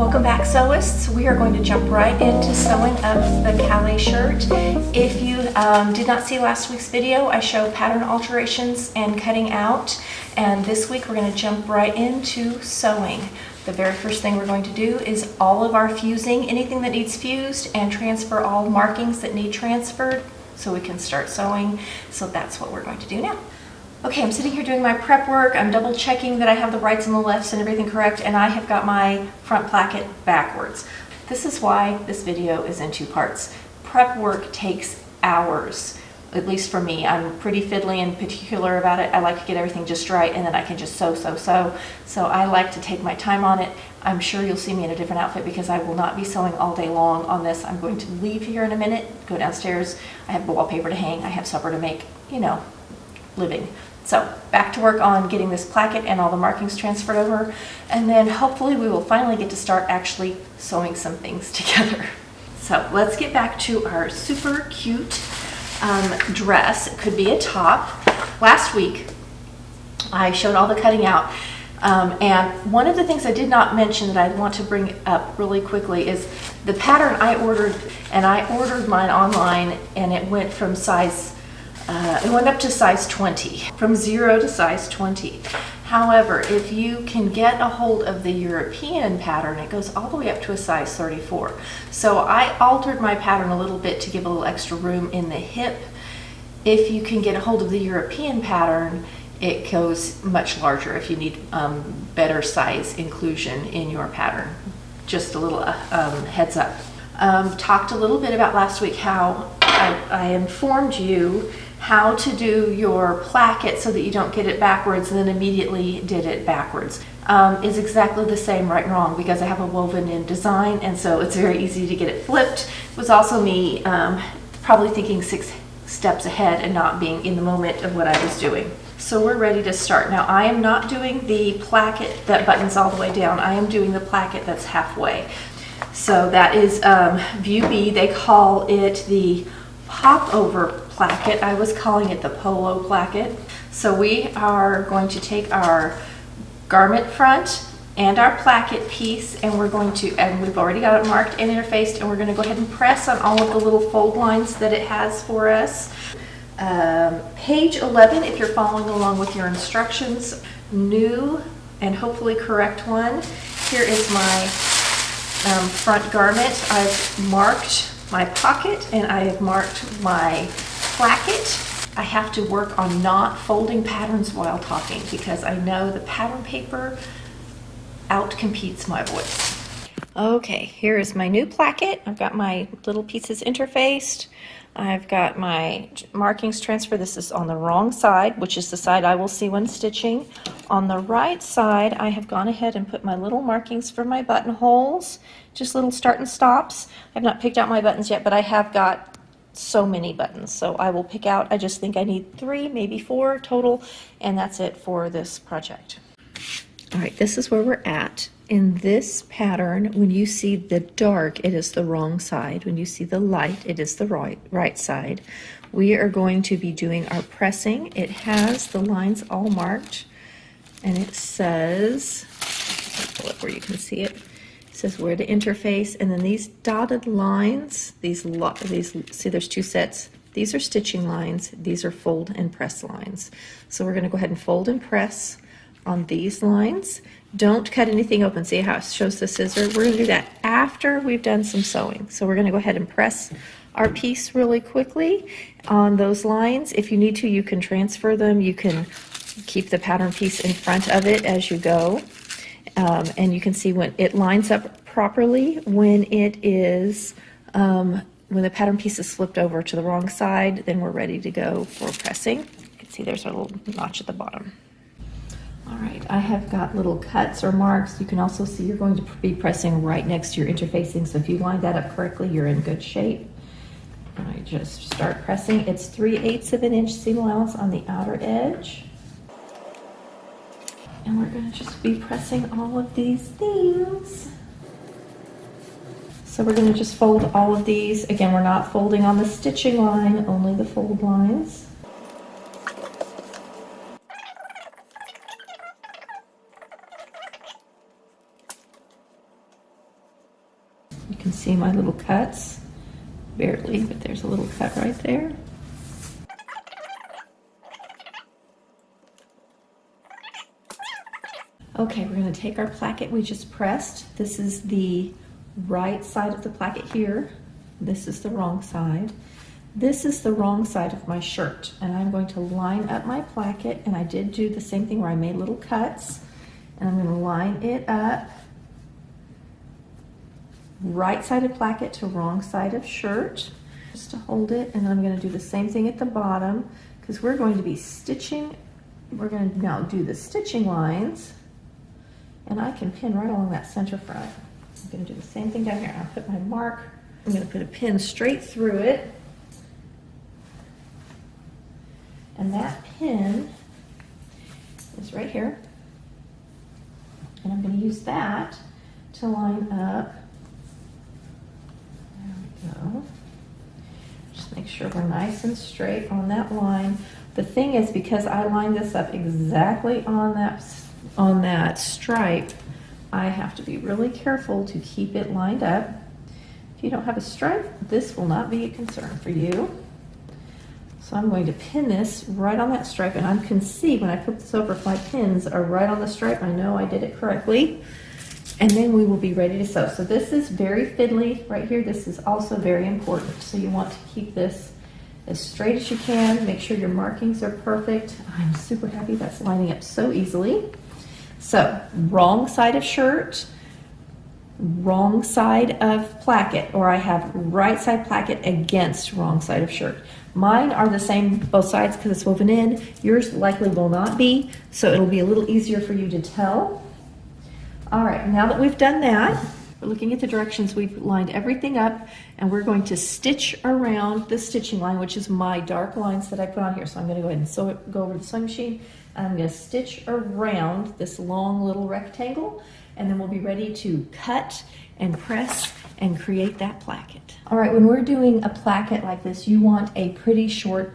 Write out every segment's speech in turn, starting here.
Welcome back, sewists. We are going to jump right into sewing up the Kalle shirt. If you did not see last week's video, I show pattern alterations and cutting out, and this week we're going to jump right into sewing. The very first thing we're going to do is all of our fusing, anything that needs fused, and transfer all markings that need transferred so we can start sewing. So that's what we're going to do now. Okay, I'm sitting here doing my prep work. I'm double checking that I have the rights and the lefts and everything correct, and I have got my front placket backwards. This is why this video is in two parts. Prep work takes hours, at least for me. I'm pretty fiddly and particular about it. I like to get everything just right, and then I can just sew. So I like to take my time on it. I'm sure you'll see me in a different outfit because I will not be sewing all day long on this. I'm going to leave here in a minute, go downstairs. I have wallpaper to hang, I have supper to make, you know, living. So back to work on getting this placket and all the markings transferred over, and then hopefully we will finally get to start actually sewing some things together. So let's get back to our super cute dress. It could be a top. Last week I showed all the cutting out, and one of the things I did not mention that I want to bring up really quickly is the pattern I ordered, and I ordered mine online, and it went from size it went up to size 20, from 0 to size 20. However, if you can get a hold of the European pattern, it goes all the way up to a size 34. So I altered my pattern a little bit to give a little extra room in the hip. If you can get a hold of the European pattern, it goes much larger if you need better size inclusion in your pattern. Just a little heads up. Talked a little bit about last week how I informed you how to do your placket so that you don't get it backwards and then immediately did it backwards. Is exactly the same right and wrong because I have a woven in design, and so it's very easy to get it flipped. It was also me probably thinking 6 steps ahead and not being in the moment of what I was doing. So we're ready to start. Now I am not doing the placket that buttons all the way down. I am doing the placket that's halfway. So that is view B. They call it the pop-over placket. I was calling it the polo placket. So we are going to take our garment front and our placket piece, and we're going to, and we've already got it marked and interfaced, and we're going to go ahead and press on all of the little fold lines that it has for us. Page 11, if you're following along with your instructions, new and hopefully correct one. Here is my front garment. I've marked my pocket and I have marked my placket. I have to work on not folding patterns while talking because I know the pattern paper outcompetes my voice. Okay, here is my new placket. I've got my little pieces interfaced. I've got my markings transferred. This is on the wrong side, which is the side I will see when stitching. On the right side, I have gone ahead and put my little markings for my buttonholes, just little start and stops. I've not picked out my buttons yet, but I have got so many buttons, so I will pick out, I just think I need 3, maybe 4 total, and that's it for this project. All right, this is where we're at. In this pattern, when you see the dark, it is the wrong side. When you see the light, it is the right side. We are going to be doing our pressing. It has the lines all marked, and it says, I'll pull it where you can see it. It says where to interface, and then these dotted lines, these see there's 2 sets. These are stitching lines. These are fold and press lines. So we're going to go ahead and fold and press on these lines. Don't cut anything open. See how it shows the scissor? We're going to do that after we've done some sewing. So we're going to go ahead and press our piece really quickly on those lines. If you need to, you can transfer them. You can keep the pattern piece in front of it as you go. And you can see when it lines up properly, when it is, when the pattern piece is flipped over to the wrong side, then we're ready to go for pressing. You can see there's a little notch at the bottom. All right, I have got little cuts or marks. You can also see you're going to be pressing right next to your interfacing, so if you line that up correctly, you're in good shape. And I just start pressing. It's 3/8 of an inch seam allowance on the outer edge. And we're going to just be pressing all of these things. So we're going to just fold all of these. Again, we're not folding on the stitching line, only the fold lines. You can see my little cuts, barely, but there's a little cut right there. Okay, we're going to take our placket we just pressed. This is the right side of the placket here. This is the wrong side. This is the wrong side of my shirt, and I'm going to line up my placket, and I did do the same thing where I made little cuts, and I'm going to line it up. Right side of placket to wrong side of shirt, just to hold it, and then I'm going to do the same thing at the bottom because we're going to be stitching. We're going to now do the stitching lines, and I can pin right along that center front. I'm going to do the same thing down here. I'll put my mark. I'm going to put a pin straight through it, and that pin is right here, and I'm going to use that to line up. Go. Just make sure we're nice and straight on that line. The thing is, because I lined this up exactly on that stripe, I have to be really careful to keep it lined up. If you don't have a stripe, this will not be a concern for you. So I'm going to pin this right on that stripe, and I can see when I put this over, if my pins are right on the stripe, I know I did it correctly. And then we will be ready to sew. So this is very fiddly right here. This is also very important. So you want to keep this as straight as you can. Make sure your markings are perfect. I'm super happy that's lining up so easily. So wrong side of shirt, wrong side of placket, or I have right side placket against wrong side of shirt. Mine are the same both sides because it's woven in. Yours likely will not be, so it'll be a little easier for you to tell. All right, now that we've done that, we're looking at the directions. We've lined everything up, and we're going to stitch around the stitching line, which is my dark lines that I put on here. So I'm going to go ahead and sew it, go over to the sewing machine, and I'm going to stitch around this long little rectangle, and then we'll be ready to cut and press and create that placket. All right, when we're doing a placket like this, you want a pretty short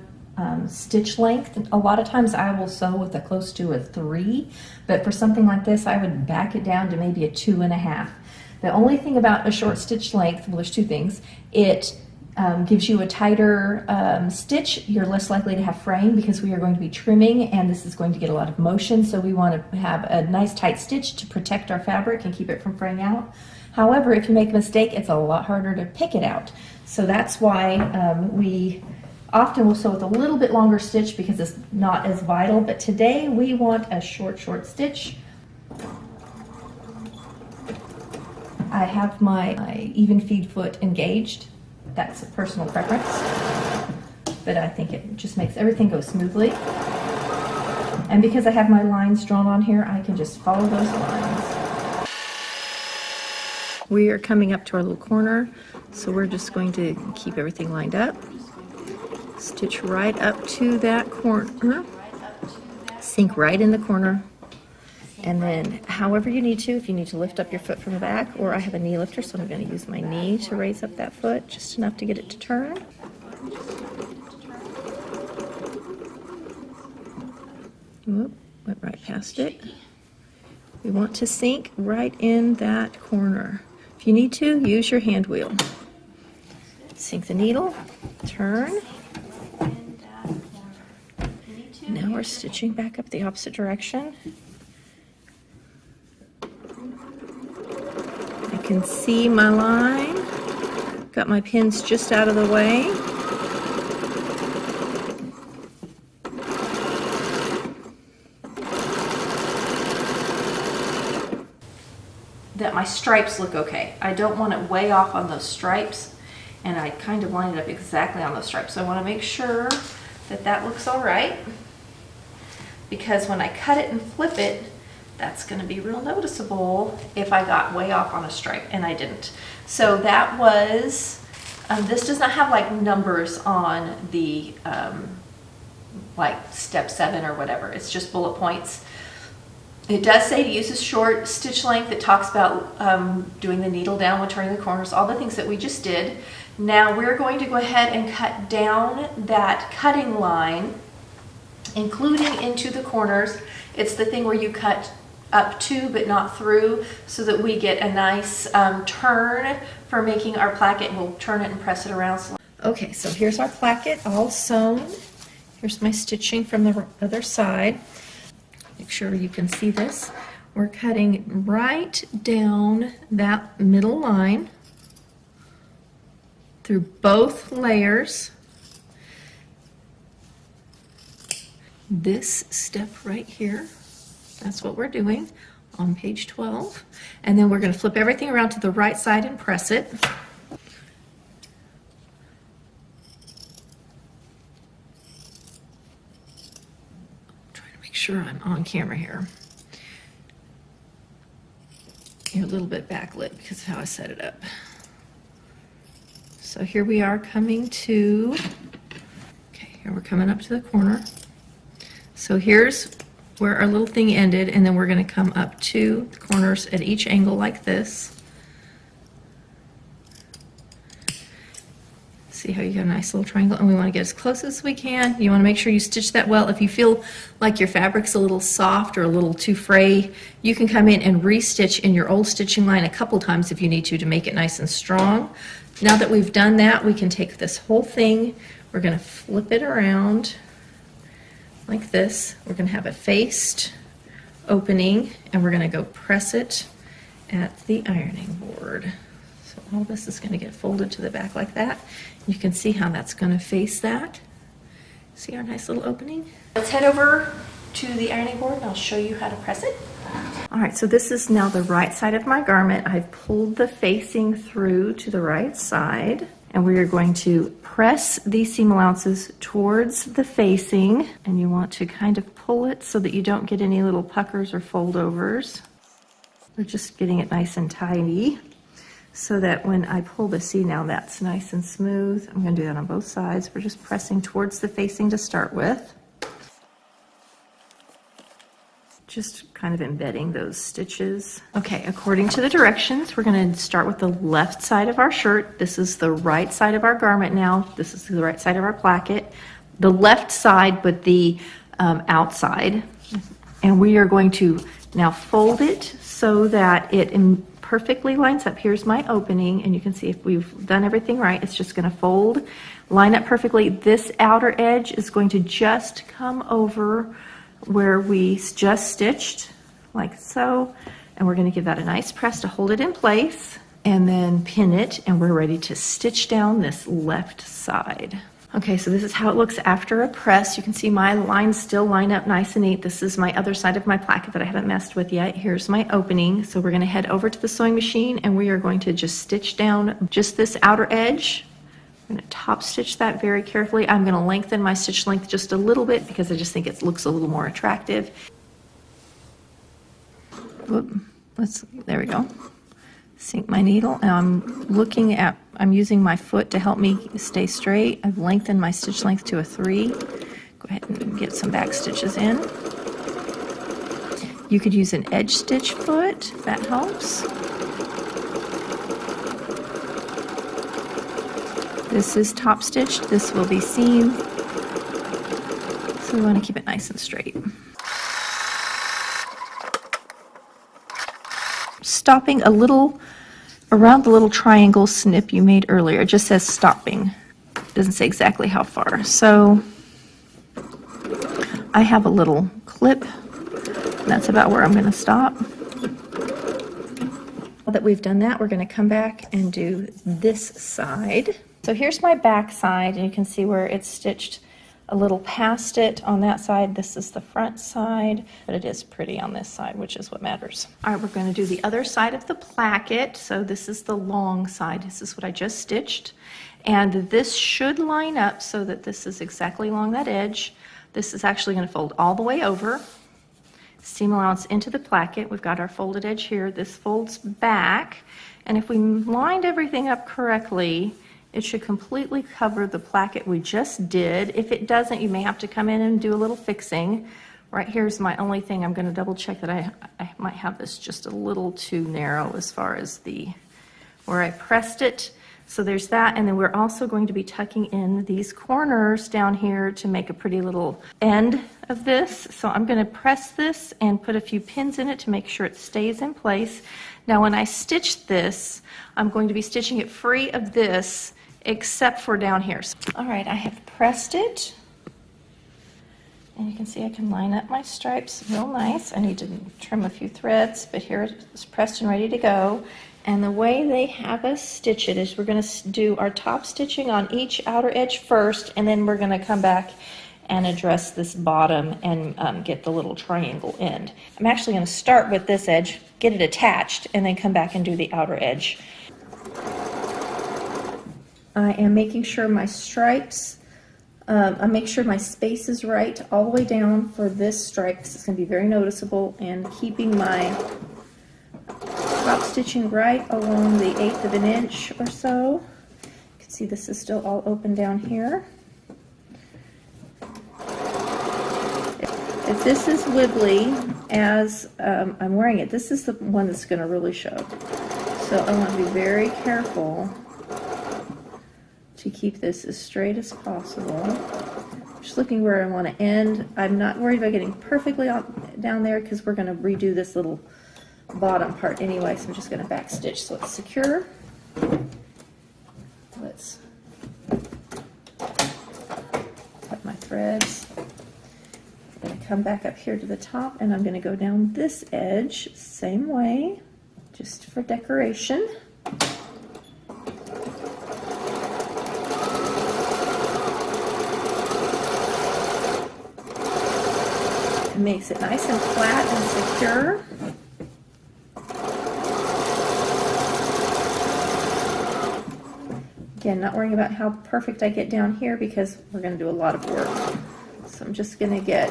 stitch length. A lot of times I will sew with a close to a 3, but for something like this I would back it down to maybe a 2.5. The only thing about a short stitch length, well, there's two things. It gives you a tighter stitch. You're less likely to have fraying because we are going to be trimming, and this is going to get a lot of motion, so we want to have a nice tight stitch to protect our fabric and keep it from fraying out. However, if you make a mistake, it's a lot harder to pick it out. So that's why we often we'll sew with a little bit longer stitch because it's not as vital, but today we want a short stitch. I have my even feed foot engaged. That's a personal preference, but I think it just makes everything go smoothly. And because I have my lines drawn on here, I can just follow those lines. We are coming up to our little corner, so we're just going to keep everything lined up. Stitch right up to that corner, sink right in the corner, and then however you need to, if you need to lift up your foot from the back, or I have a knee lifter, so I'm going to use my knee to raise up that foot just enough to get it to turn. Whoop, went right past it. We want to sink right in that corner. If you need to, use your hand wheel. Sink the needle, turn. Now we're stitching back up the opposite direction. I can see my line. Got my pins just out of the way. That my stripes look okay. I don't want it way off on those stripes, and I kind of lined it up exactly on those stripes. So I want to make sure that that looks all right, because when I cut it and flip it, that's going to be real noticeable if I got way off on a stripe, and I didn't. So that was, this does not have like numbers on the like step 7 or whatever. It's just bullet points. It does say to use a short stitch length. It talks about doing the needle down when turning the corners, all the things that we just did. Now we're going to go ahead and cut down that cutting line, including into the corners. It's the thing where you cut up to but not through, so that we get a nice turn for making our placket. We'll turn it and press it around. Okay, so here's our placket all sewn. Here's my stitching from the other side. Make sure you can see this. We're cutting right down that middle line through both layers. This step right here, that's what we're doing on page 12. And then we're going to flip everything around to the right side and press it. Trying to make sure I'm on camera here. You're a little bit backlit because of how I set it up. So here we are coming to, okay, here we're coming up to the corner. So here's where our little thing ended, and then we're going to come up to the corners at each angle like this. See how you got a nice little triangle, and we want to get as close as we can. You want to make sure you stitch that well. If you feel like your fabric's a little soft or a little too fray, you can come in and re-stitch in your old stitching line a couple times if you need to make it nice and strong. Now that we've done that, we can take this whole thing, we're going to flip it around like this. We're going to have a faced opening, and we're going to go press it at the ironing board. So all this is going to get folded to the back like that. You can see how that's going to face that. See our nice little opening? Let's head over to the ironing board and I'll show you how to press it. All right, so this is now the right side of my garment. I've pulled the facing through to the right side, and we are going to press these seam allowances towards the facing, and you want to kind of pull it so that you don't get any little puckers or foldovers. We're just getting it nice and tidy so that when I pull the seam, now that's nice and smooth. I'm going to do that on both sides. We're just pressing towards the facing to start with. Just kind of embedding those stitches. Okay, according to the directions, we're going to start with the left side of our shirt. This is the right side of our garment now. This is the right side of our placket. The left side, but the outside. And we are going to now fold it so that it perfectly lines up. Here's my opening, and you can see if we've done everything right, it's just going to fold, line up perfectly. This outer edge is going to just come over where we just stitched, like so, and we're going to give that a nice press to hold it in place, and then pin it, and we're ready to stitch down this left side. Okay, so this is how it looks after a press. You can see my lines still line up nice and neat. This is my other side of my placket that I haven't messed with yet. Here's my opening. So we're going to head over to the sewing machine, and we are going to just stitch down just this outer edge. I'm going to top stitch that very carefully. I'm going to lengthen my stitch length just a little bit because I just think it looks a little more attractive. Whoop, there we go. Sink my needle. Now I'm using my foot to help me stay straight. I've lengthened my stitch length to a 3. Go ahead and get some back stitches in. You could use an edge stitch foot, if that helps. This is top stitched, this will be seam. So we want to keep it nice and straight. Stopping a little around the little triangle snip you made earlier. It just says stopping. It doesn't say exactly how far. So I have a little clip. That's about where I'm going to stop. Now that we've done that, we're going to come back and do this side. So here's my back side, and you can see where it's stitched a little past it on that side. This is the front side, but it is pretty on this side, which is what matters. All right, we're going to do the other side of the placket. So this is the long side. This is what I just stitched. And this should line up so that this is exactly along that edge. This is actually going to fold all the way over. Seam allowance into the placket. We've got our folded edge here. This folds back. And if we lined everything up correctly, it should completely cover the placket we just did. If it doesn't, you may have to come in and do a little fixing. Right here's my only thing. I'm going to double check that I might have this just a little too narrow as far as where I pressed it. So there's that, and then we're also going to be tucking in these corners down here to make a pretty little end of this. So I'm going to press this and put a few pins in it to make sure it stays in place. Now when I stitch this, I'm going to be stitching it free of this except for down here. All right, I have pressed it. And you can see I can line up my stripes real nice. I need to trim a few threads, but here it's pressed and ready to go. And the way they have us stitch it is we're going to do our top stitching on each outer edge first, and then we're going to come back and address this bottom and get the little triangle end. I'm actually going to start with this edge, get it attached, and then come back and do the outer edge. I am making sure my stripes, I make sure my space is right all the way down for this stripe because it's going to be very noticeable, and keeping my top stitching right along the 1/8 of an inch or so. You can see this is still all open down here. If this is wibbly as I'm wearing it, this is the one that's going to really show. So I want to be very careful to keep this as straight as possible. Just looking where I want to end. I'm not worried about getting perfectly down there because we're going to redo this little bottom part anyway, so I'm just going to back stitch so it's secure. Let's cut my threads. I'm going to come back up here to the top, and I'm going to go down this edge same way, just for decoration. It makes it nice and flat and secure. Again, not worrying about how perfect I get down here because we're going to do a lot of work. So I'm just going to get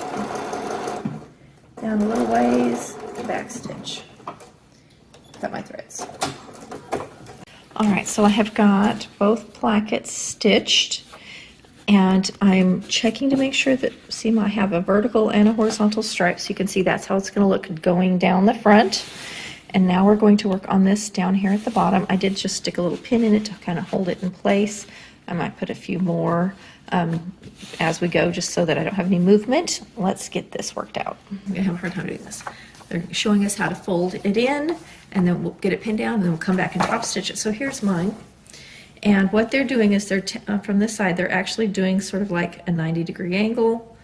down a little ways, back stitch, cut my threads. All right, so I have got both plackets stitched, and I'm checking to make sure that, see, I have a vertical and a horizontal stripe, so you can see that's how it's going to look going down the front. And now we're going to work on this down here at the bottom. I did just stick a little pin in it to kind of hold it in place. I might put a few more as we go, just so that I don't have any movement. Let's get this worked out. I'm gonna have a hard time doing this. They're showing us how to fold it in, and then we'll get it pinned down, and then we'll come back and top stitch it. So here's mine. And what they're doing is they're from this side, they're actually doing sort of like a 90-degree angle,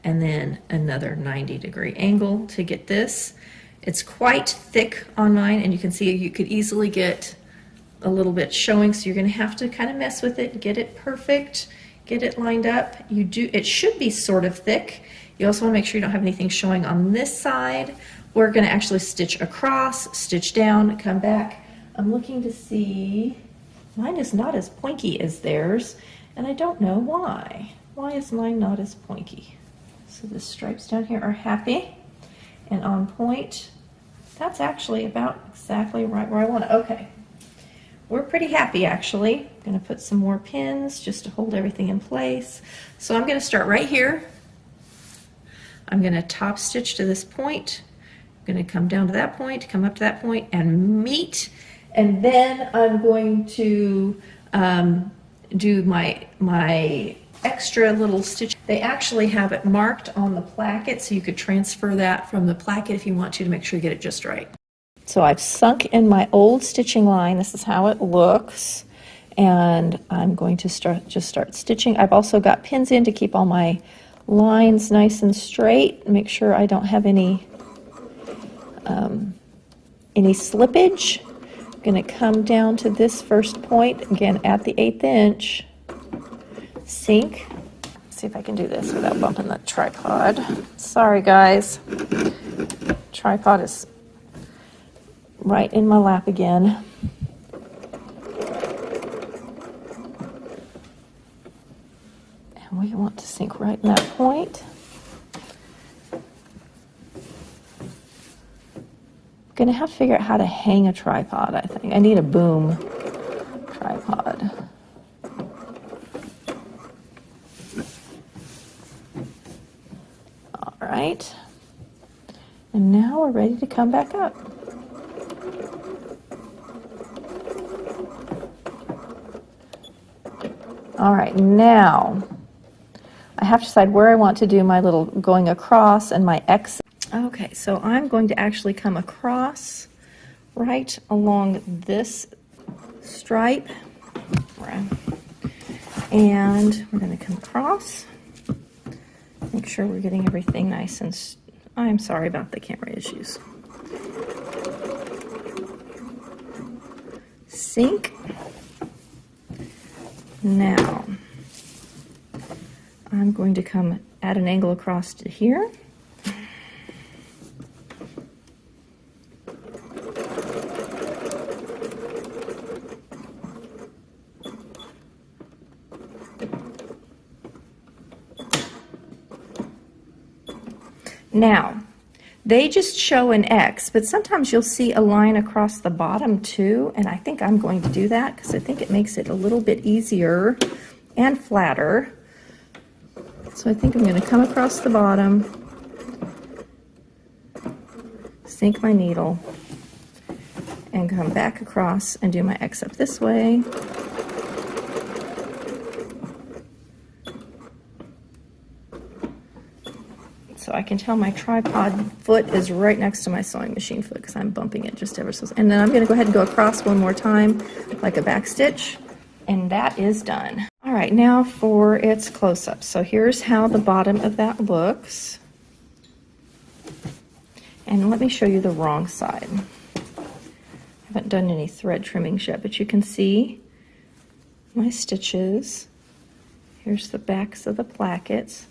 and then another 90-degree angle to get this. It's quite thick on mine, and you can see you could easily get a little bit showing, so you're going to have to kind of mess with it, get it perfect, get it lined up. It should be sort of thick. You also want to make sure you don't have anything showing on this side. We're going to actually stitch across, stitch down, come back. I'm looking to see, mine is not as pointy as theirs, and I don't know why. Why is mine not as pointy? So the stripes down here are happy and on point. That's actually about exactly right where I want it. Okay, we're pretty happy actually. I'm going to put some more pins just to hold everything in place. So I'm going to start right here. I'm going to top stitch to this point. I'm going to come down to that point, come up to that point, and meet. And then I'm going to do my extra little stitch. They actually have it marked on the placket, so you could transfer that from the placket if you want to make sure you get it just right. So I've sunk in my old stitching line. This is how it looks, and I'm going to start stitching. I've also got pins in to keep all my lines nice and straight, make sure I don't have any slippage. I'm going to come down to this first point again at the 1/8 inch. Sink. See if I can do this without bumping the tripod. Sorry guys, tripod is right in my lap again. And we want to sink right in that point. I'm gonna have to figure out how to hang a tripod. I think I need a boom tripod. Right, and now we're ready to come back up. All right, now I have to decide where I want to do my little going across and my X. Okay, so I'm going to actually come across right along this stripe, and we're going to come across, make sure we're getting everything nice and I'm sorry about the camera issues. Sink. Now I'm going to come at an angle across to here. Now, they just show an X, but sometimes you'll see a line across the bottom too, and I think I'm going to do that because I think it makes it a little bit easier and flatter. So I think I'm going to come across the bottom, sink my needle, and come back across and do my X up this way. So I can tell my tripod foot is right next to my sewing machine foot because I'm bumping it just ever so. And then I'm going to go ahead and go across one more time like a back stitch, and that is done. All right, now for its close-up. So here's how the bottom of that looks. And let me show you the wrong side. I haven't done any thread trimmings yet, but you can see my stitches. Here's the backs of the plackets.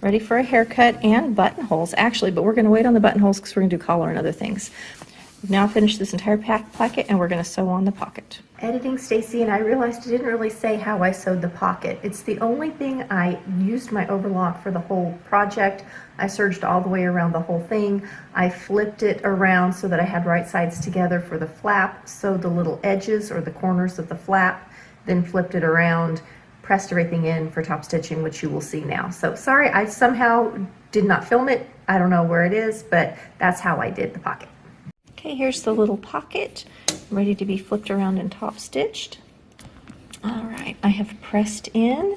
Ready for a haircut and buttonholes, actually, but we're going to wait on the buttonholes because we're going to do collar and other things. We've now finished this entire placket, and we're going to sew on the pocket. Editing Stacy, and I realized I didn't really say how I sewed the pocket. It's the only thing I used my overlock for the whole project. I serged all the way around the whole thing. I flipped it around so that I had right sides together for the flap, sewed the little edges or the corners of the flap, then flipped it around, pressed everything in for top stitching, which you will see now. So sorry, I somehow did not film it. I don't know where it is, but that's how I did the pocket. Okay, here's the little pocket, ready to be flipped around and top stitched. All right, I have pressed in.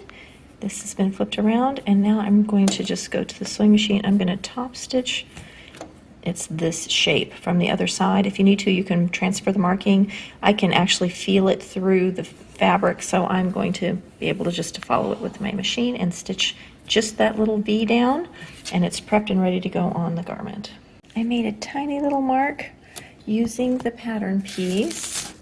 This has been flipped around, and now I'm going to just go to the sewing machine. I'm going to top stitch. It's this shape from the other side. If you need to, you can transfer the marking. I can actually feel it through the fabric, so I'm going to be able to just follow it with my machine and stitch just that little V down, and it's prepped and ready to go on the garment. I made a tiny little mark using the pattern piece.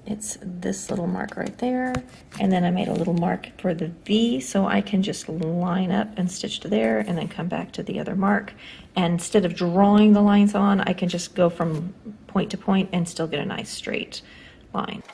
It's this little mark right there, and then I made a little mark for the V so I can just line up and stitch to there and then come back to the other mark. And instead of drawing the lines on, I can just go from point to point and still get a nice straight line.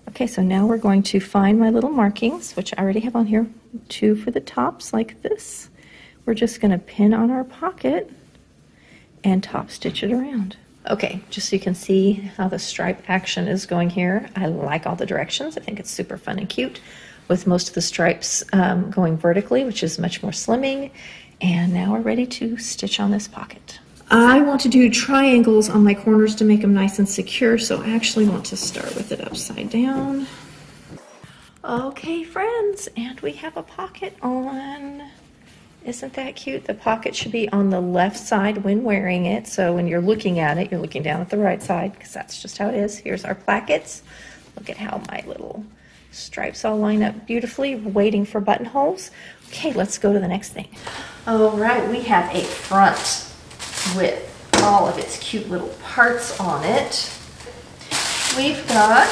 Okay, so now we're going to find my little markings, which I already have on here, 2 for the tops like this. We're just going to pin on our pocket and top stitch it around. Okay, just so you can see how the stripe action is going here. I like all the directions. I think it's super fun and cute with most of the stripes going vertically, which is much more slimming. And now we're ready to stitch on this pocket. I want to do triangles on my corners to make them nice and secure, so I actually want to start with it upside down. Okay, friends, and we have a pocket on. Isn't that cute? The pocket should be on the left side when wearing it, so when you're looking at it, you're looking down at the right side, because that's just how it is. Here's our plackets. Look at how my little stripes all line up beautifully, waiting for buttonholes. Okay, let's go to the next thing. All right, we have a front with all of its cute little parts on it. We've got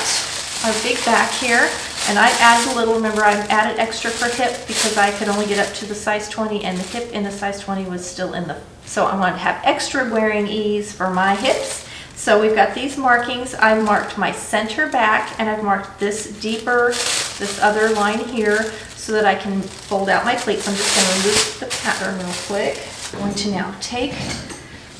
our big back here, and I added a little. Remember, I added extra for hip because I could only get up to the size 20, and the hip in the size 20 was still in the, so I wanted to have extra wearing ease for my hips. So we've got these markings. I marked my center back, and I've marked this deeper, this other line here, so that I can fold out my pleats. So I'm just going to remove the pattern real quick. I'm going to now take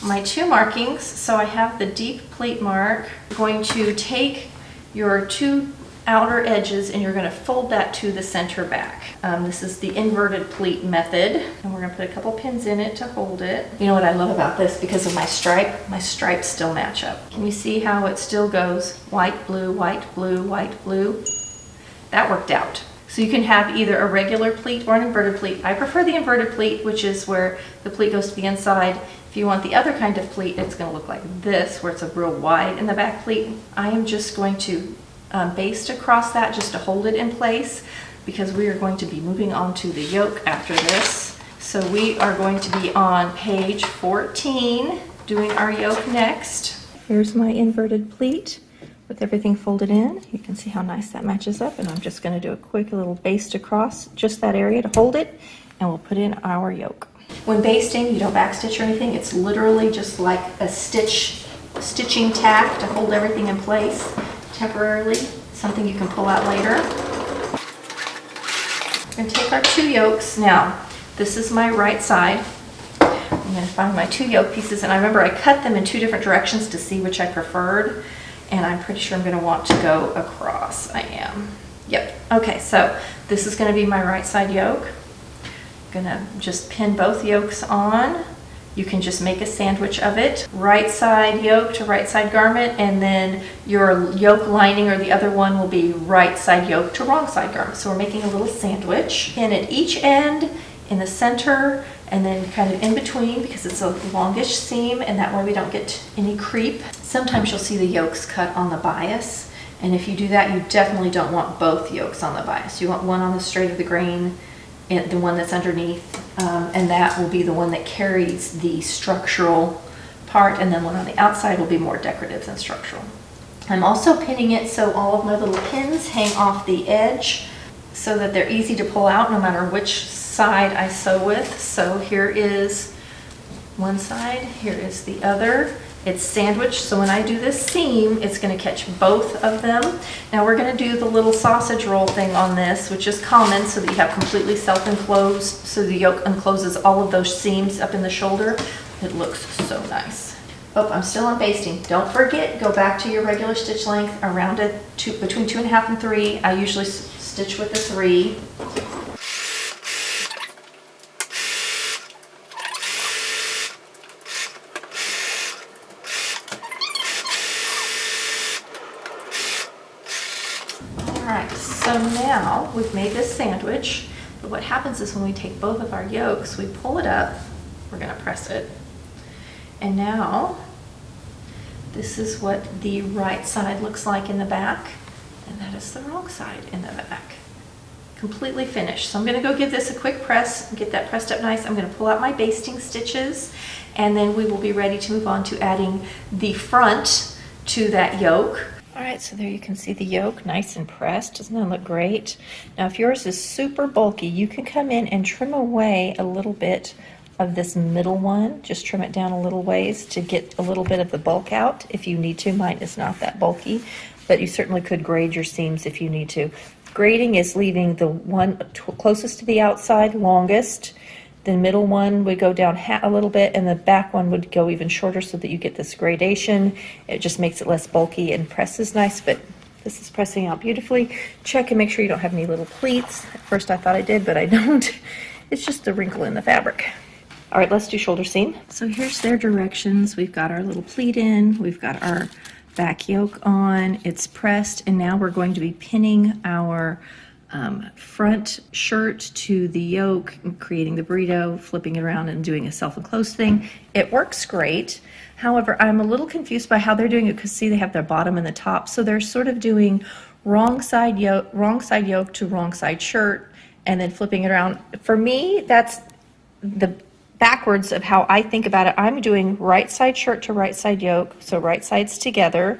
my 2 markings. So I have the deep pleat mark. You're going to take your 2 outer edges and you're going to fold that to the center back. This is the inverted pleat method, and we're going to put a couple pins in it to hold it. You know what I love about this? Because of my stripes still match up. Can you see how it still goes white, blue, white, blue, white, blue? That worked out. So you can have either a regular pleat or an inverted pleat. I prefer the inverted pleat, which is where the pleat goes to the inside. If you want the other kind of pleat, it's going to look like this, where it's a real wide in the back pleat. I am just going to baste across that just to hold it in place, because we are going to be moving on to the yoke after this. So we are going to be on page 14 doing our yoke next. Here's my inverted pleat with everything folded in. You can see how nice that matches up, and I'm just going to do a quick little baste across just that area to hold it, and we'll put in our yoke. When basting, you don't backstitch or anything. It's literally just like a stitching tack to hold everything in place temporarily, something you can pull out later. We're going to take our 2 yokes. Now, this is my right side. I'm going to find my 2 yoke pieces, and I remember I cut them in 2 different directions to see which I preferred, and I'm pretty sure I'm going to want to go across. I am. Yep. Okay, so this is going to be my right side yoke. I'm going to just pin both yokes on. You can just make a sandwich of it. Right side yoke to right side garment, and then your yoke lining or the other one will be right side yoke to wrong side garment. So we're making a little sandwich. Pin at each end, in the center, and then kind of in between, because it's a longish seam, and that way we don't get any creep. Sometimes you'll see the yokes cut on the bias, and if you do that, you definitely don't want both yokes on the bias. You want one on the straight of the grain, and the one that's underneath, and that will be the one that carries the structural part, and then one on the outside will be more decorative than structural. I'm also pinning it so all of my little pins hang off the edge so that they're easy to pull out no matter which side I sew with. So here is one side, here is the other. It's sandwiched, so when I do this seam, it's going to catch both of them. Now we're going to do the little sausage roll thing on this, which is common, so that you have completely self-enclosed, so the yoke encloses all of those seams up in the shoulder. It looks so nice. Oh, I'm still on basting. Don't forget, go back to your regular stitch length around it between 2.5 and 3. I usually stitch with the 3. Alright, so now we've made this sandwich, but what happens is when we take both of our yokes, we pull it up, we're going to press it, and now this is what the right side looks like in the back, and that is the wrong side in the back. Completely finished. So I'm going to go give this a quick press, get that pressed up nice. I'm going to pull out my basting stitches, and then we will be ready to move on to adding the front to that yoke. All right, so there you can see the yoke, nice and pressed. Doesn't that look great? Now, if yours is super bulky, you can come in and trim away a little bit of this middle one. Just trim it down a little ways to get a little bit of the bulk out if you need to. Mine is not that bulky, but you certainly could grade your seams if you need to. Grading is leaving the one closest to the outside longest. The middle one would go down a little bit, and the back one would go even shorter so that you get this gradation. It just makes it less bulky and presses nice, but this is pressing out beautifully. Check and make sure you don't have any little pleats. At first I thought I did, but I don't. It's just a wrinkle in the fabric. All right, let's do shoulder seam. So here's their directions. We've got our little pleat in, we've got our back yoke on, it's pressed, and now we're going to be pinning our front shirt to the yoke, creating the burrito, flipping it around and doing a self-enclosed thing. It works great. However, I'm a little confused by how they're doing it, because see, they have their bottom and the top, so they're sort of doing wrong side yoke to wrong side shirt and then flipping it around. For me, that's the backwards of how I think about it. I'm doing right side shirt to right side yoke, so right sides together,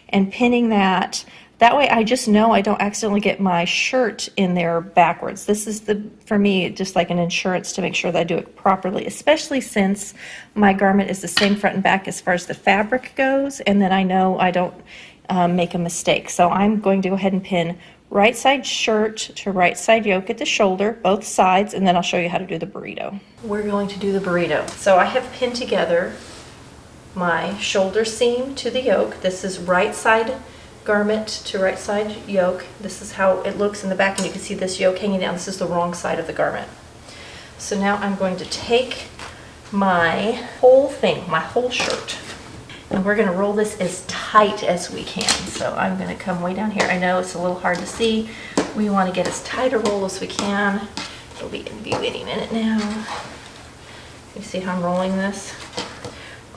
and pinning that. That way I just know I don't accidentally get my shirt in there backwards. This is, for me, just like an insurance to make sure that I do it properly, especially since my garment is the same front and back as far as the fabric goes, and then I know I don't make a mistake. So I'm going to go ahead and pin right side shirt to right side yoke at the shoulder, both sides, and then I'll show you how to do the burrito. We're going to do the burrito. So I have pinned together my shoulder seam to the yoke. This is right side garment to right side yoke. This is how it looks in the back, and you can see this yoke hanging down. This is the wrong side of the garment. So now I'm going to take my whole thing, my whole shirt, and we're gonna roll this as tight as we can. So I'm gonna come way down here. I know it's a little hard to see. We wanna get as tight a roll as we can. It'll be in view any minute now. You see how I'm rolling this?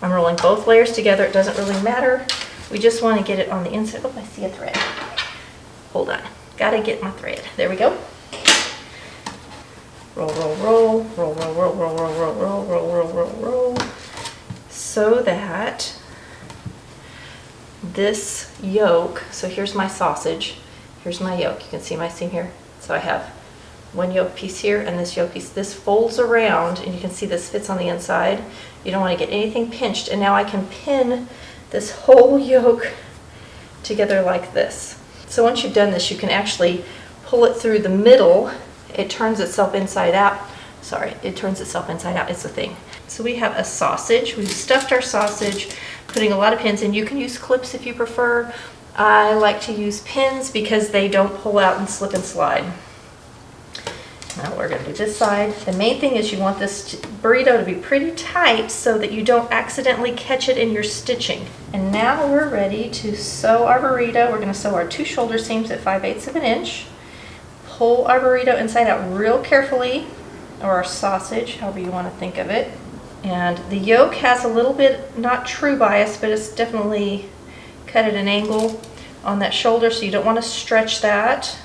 I'm rolling both layers together. It doesn't really matter. We just wanna get it on the inside. Oh, I see a thread. Hold on, gotta get my thread. There we go. Roll, roll, roll, roll, roll, roll, roll, roll, roll, roll, roll, roll, roll, roll, so that this yoke, so here's my sausage, here's my yoke, you can see my seam here. So I have one yoke piece here and this yoke piece. This folds around and you can see this fits on the inside. You don't want to get anything pinched, and now I can pin this whole yoke together like this. So once you've done this, you can actually pull it through the middle. It turns itself inside out. Sorry, it turns itself inside out. It's a thing. So we have a sausage. We've stuffed our sausage, putting a lot of pins in. You can use clips if you prefer. I like to use pins because they don't pull out and slip and slide. Now we're going to do this side. The main thing is you want this burrito to be pretty tight so that you don't accidentally catch it in your stitching. And now we're ready to sew our burrito. We're going to sew our 2 shoulder seams at 5/8 of an inch. Pull our burrito inside out real carefully, or our sausage, however you want to think of it. And the yoke has a little bit, not true bias, but it's definitely cut at an angle on that shoulder, so you don't want to stretch that.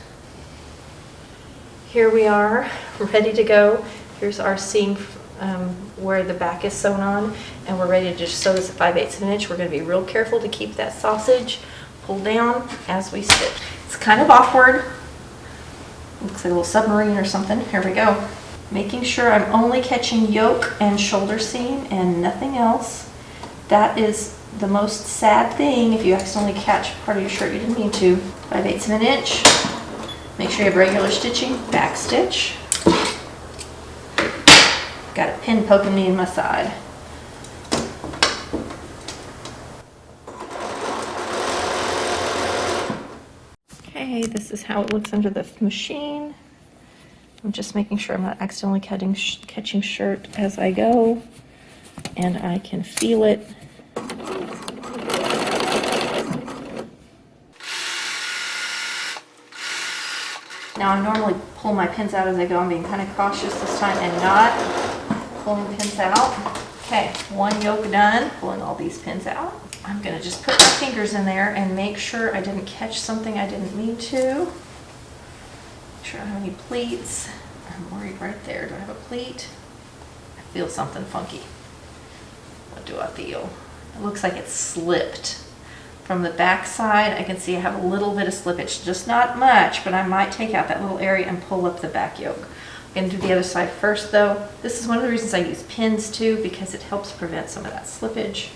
Here we are, ready to go. Here's our seam where the back is sewn on, and we're ready to just sew this at 5/8 of an inch. We're going to be real careful to keep that sausage pulled down as we stitch. It's kind of awkward. Looks like a little submarine or something. Here we go. Making sure I'm only catching yoke and shoulder seam and nothing else. That is the most sad thing if you accidentally catch part of your shirt you didn't mean to. 5/8 of an inch. Make sure you have regular stitching. Back stitch. Got a pin poking me in my side. Okay, this is how it looks under the machine. I'm just making sure I'm not accidentally catching shirt as I go, and I can feel it. Now I normally pull my pins out as I go. I'm being kind of cautious this time and not pulling pins out. Okay, one yoke done, pulling all these pins out. I'm gonna just put my fingers in there and make sure I didn't catch something I didn't mean to. Make sure I don't have any pleats. I'm worried right there. Do I have a pleat? I feel something funky. What do I feel? It looks like it's slipped. From the back side, I can see I have a little bit of slippage, just not much, but I might take out that little area and pull up the back yoke. I'm gonna do the other side first though. This is one of the reasons I use pins too, because it helps prevent some of that slippage.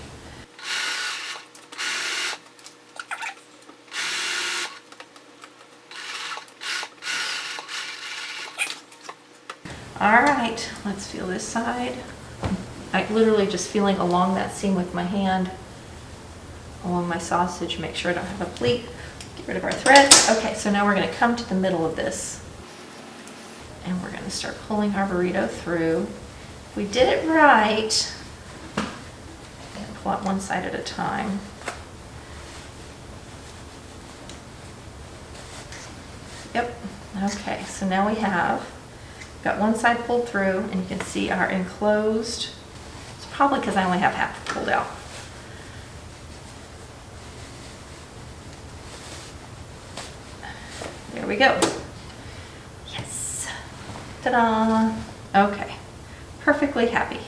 All right, let's feel this side. I'm literally just feeling along that seam with my hand, along my sausage, make sure I don't have a pleat. Get rid of our threads. Okay, so now we're gonna come to the middle of this and we're gonna start pulling our burrito through. If we did it right, I'm gonna pull out one side at a time. Yep, okay, so now we have got one side pulled through, and you can see our enclosed. It's probably because I only have half pulled out. There we go. Yes. Ta-da. Okay. Perfectly happy.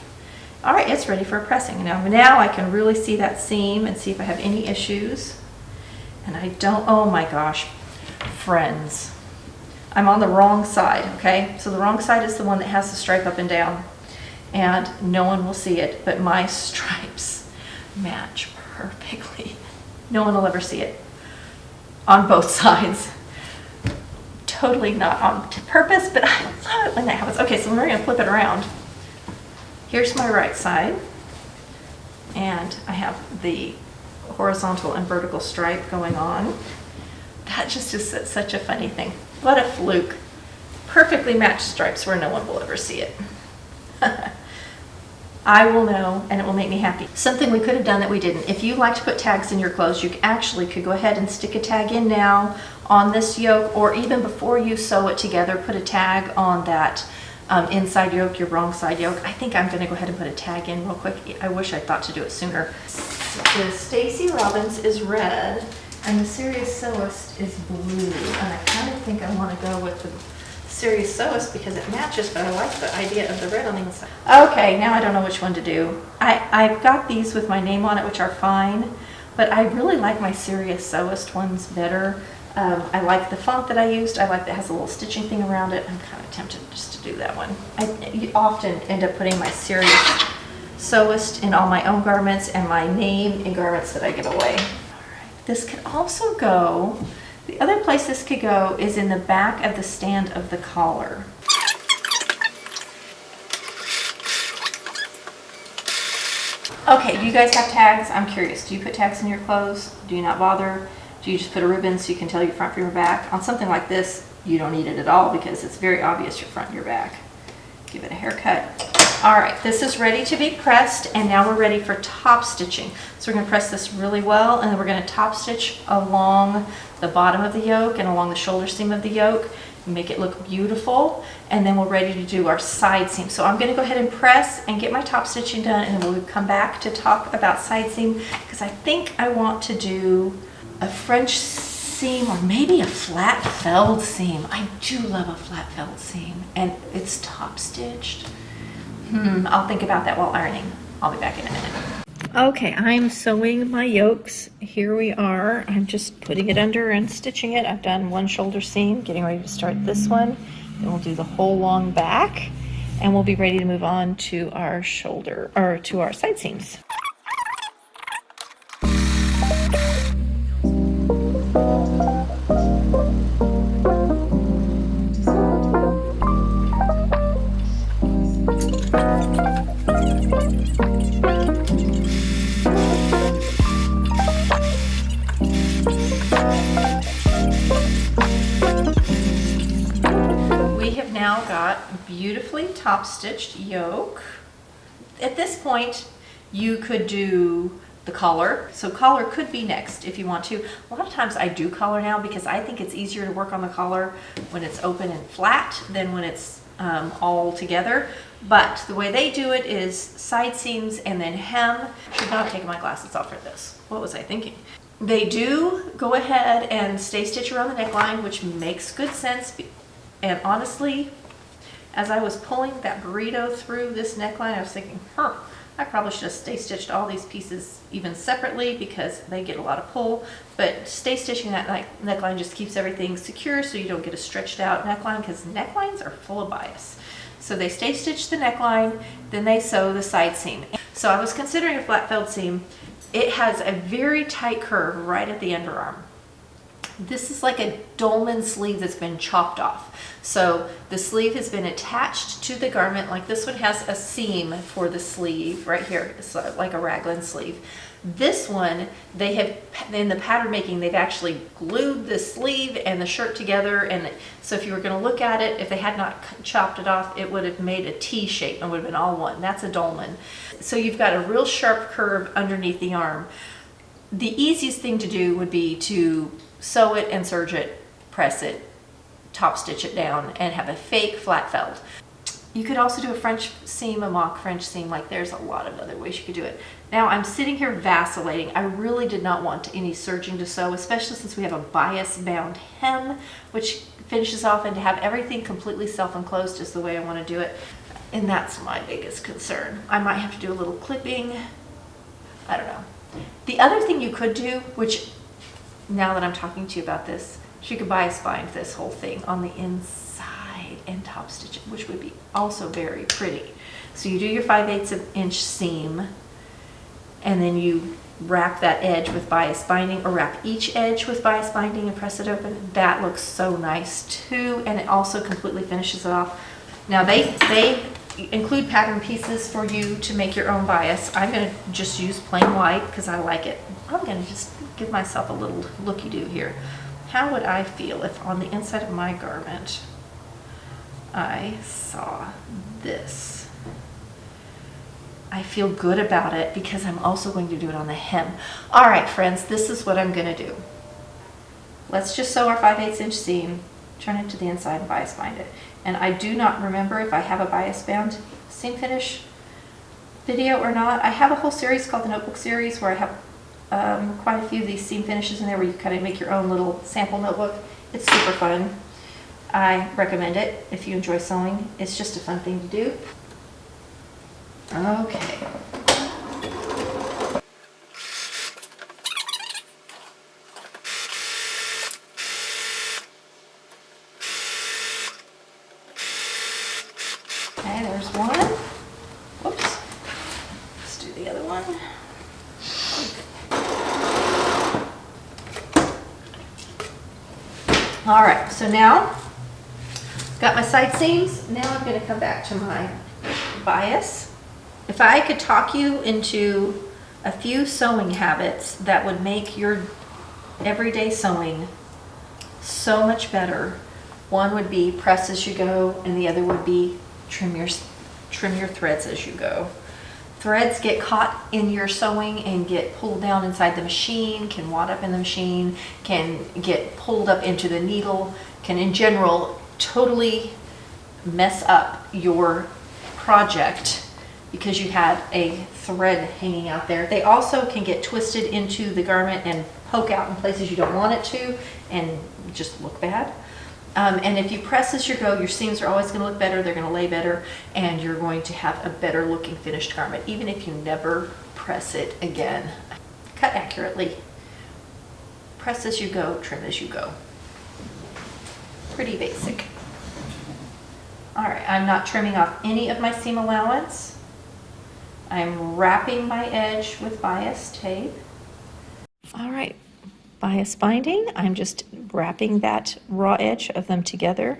All right, it's ready for pressing. Now I can really see that seam and see if I have any issues. And I don't, oh my gosh, friends. I'm on the wrong side, okay? So the wrong side is the one that has the stripe up and down, and no one will see it, but my stripes match perfectly. No one will ever see it on both sides. Totally not on purpose, but I love it when that happens. Okay, so we're gonna flip it around. Here's my right side, and I have the horizontal and vertical stripe going on. That just is such a funny thing. What a fluke. Perfectly matched stripes where no one will ever see it. I will know, and it will make me happy. Something we could have done that we didn't. If you like to put tags in your clothes, you actually could go ahead and stick a tag in now on this yoke, or even before you sew it together, put a tag on that inside yoke, your wrong side yoke. I think I'm gonna go ahead and put a tag in real quick. I wish I thought to do it sooner. The Stacy Robbins is red, and the Serious Sewist is blue. And I kind of think I wanna go with the Serious Sewist because it matches, but I like the idea of the red on the inside. Okay, now I don't know which one to do. I've got these with my name on it, which are fine, but I really like my Serious Sewist ones better. I like the font that I used. I like that it has a little stitching thing around it. I'm kind of tempted just to do that one. I often end up putting my Serious Sewist in all my own garments and my name in garments that I give away. All right. This could also go, the other place this could go is in the back of the stand of the collar. Okay, do you guys have tags? I'm curious. Do you put tags in your clothes? Do you not bother? Do you just put a ribbon so you can tell your front from your back? On something like this, you don't need it at all because it's very obvious your front and your back. Give it a haircut. All right, this is ready to be pressed, and now we're ready for top stitching. So we're gonna press this really well, and then we're gonna top stitch along the bottom of the yoke and along the shoulder seam of the yoke, make it look beautiful, and then we're ready to do our side seam. So I'm gonna go ahead and press and get my top stitching done, and then we'll come back to talk about side seam, because I think I want to do a French seam or maybe a flat felled seam. I do love a flat felled seam, and it's top stitched. I'll think about that while ironing. I'll be back in a minute. Okay, I'm sewing my yokes. Here we are. I'm just putting it under and stitching it. I've done one shoulder seam, getting ready to start this one. Then we'll do the whole long back, and we'll be ready to move on to our shoulder, or to our side seams. Now got beautifully top stitched yoke. At this point you could do the collar, so collar could be next if you want to. A lot of times I do collar now because I think it's easier to work on the collar when it's open and flat than when it's all together. But the way they do it is side seams and then hem. Should not have taken my glasses off for this. What was I thinking? They do go ahead and stay stitch around the neckline, which makes good sense. And honestly, as I was pulling that burrito through this neckline, I was thinking, I probably should have stay stitched all these pieces even separately because they get a lot of pull. But stay stitching that neckline just keeps everything secure so you don't get a stretched out neckline, because necklines are full of bias. So they stay stitch the neckline, then they sew the side seam. So I was considering a flat felled seam. It has a very tight curve right at the underarm. This is like a dolman sleeve that's been chopped off. So the sleeve has been attached to the garment. Like this one has a seam for the sleeve right here. It's like a raglan sleeve. This one, they have, in the pattern making, they've actually glued the sleeve and the shirt together. And so if you were going to look at it, if they had not chopped it off, it would have made a T shape and would have been all one. That's a dolman. So you've got a real sharp curve underneath the arm. The easiest thing to do would be to sew it and serge it, press it, top stitch it down, and have a fake flat felled. You could also do a French seam, a mock French seam. Like there's a lot of other ways you could do it. Now I'm sitting here vacillating. I really did not want any serging to sew, especially since we have a bias bound hem, which finishes off, and to have everything completely self-enclosed is the way I want to do it. And that's my biggest concern. I might have to do a little clipping. I don't know. The other thing you could do, which now that I'm talking to you about this, you could bias bind this whole thing on the inside and top stitch it, which would be also very pretty. So you do your 5/8 inch seam, and then you wrap that edge with bias binding, or wrap each edge with bias binding and press it open. That looks so nice too, and it also completely finishes it off. Now they include pattern pieces for you to make your own bias. I'm going to just use plain white because I like it. I'm gonna just give myself a little looky-do here. How would I feel if on the inside of my garment I saw this? I feel good about it because I'm also going to do it on the hem. All right, friends, this is what I'm gonna do. Let's just sew our 5/8 inch seam, turn it to the inside and bias bind it. And I do not remember if I have a bias bound seam finish video or not. I have a whole series called the Notebook series where I have quite a few of these seam finishes in there where you kind of make your own little sample notebook. It's super fun. I recommend it if you enjoy sewing. It's just a fun thing to do. Okay. Okay, there's one. Whoops. Let's do the other one. All right, so now got my side seams. Now I'm going to come back to my bias. If I could talk you into a few sewing habits that would make your everyday sewing so much better, one would be press as you go, and the other would be trim your threads as you go. Threads get caught in your sewing and get pulled down inside the machine, can wad up in the machine, can get pulled up into the needle, can in general totally mess up your project because you had a thread hanging out there. They also can get twisted into the garment and poke out in places you don't want it to and just look bad. And if you press as you go, your seams are always going to look better, they're going to lay better, and you're going to have a better looking finished garment, even if you never press it again. Cut accurately. Press as you go, trim as you go. Pretty basic. All right, I'm not trimming off any of my seam allowance. I'm wrapping my edge with bias tape. All right. Bias binding, I'm just wrapping that raw edge of them together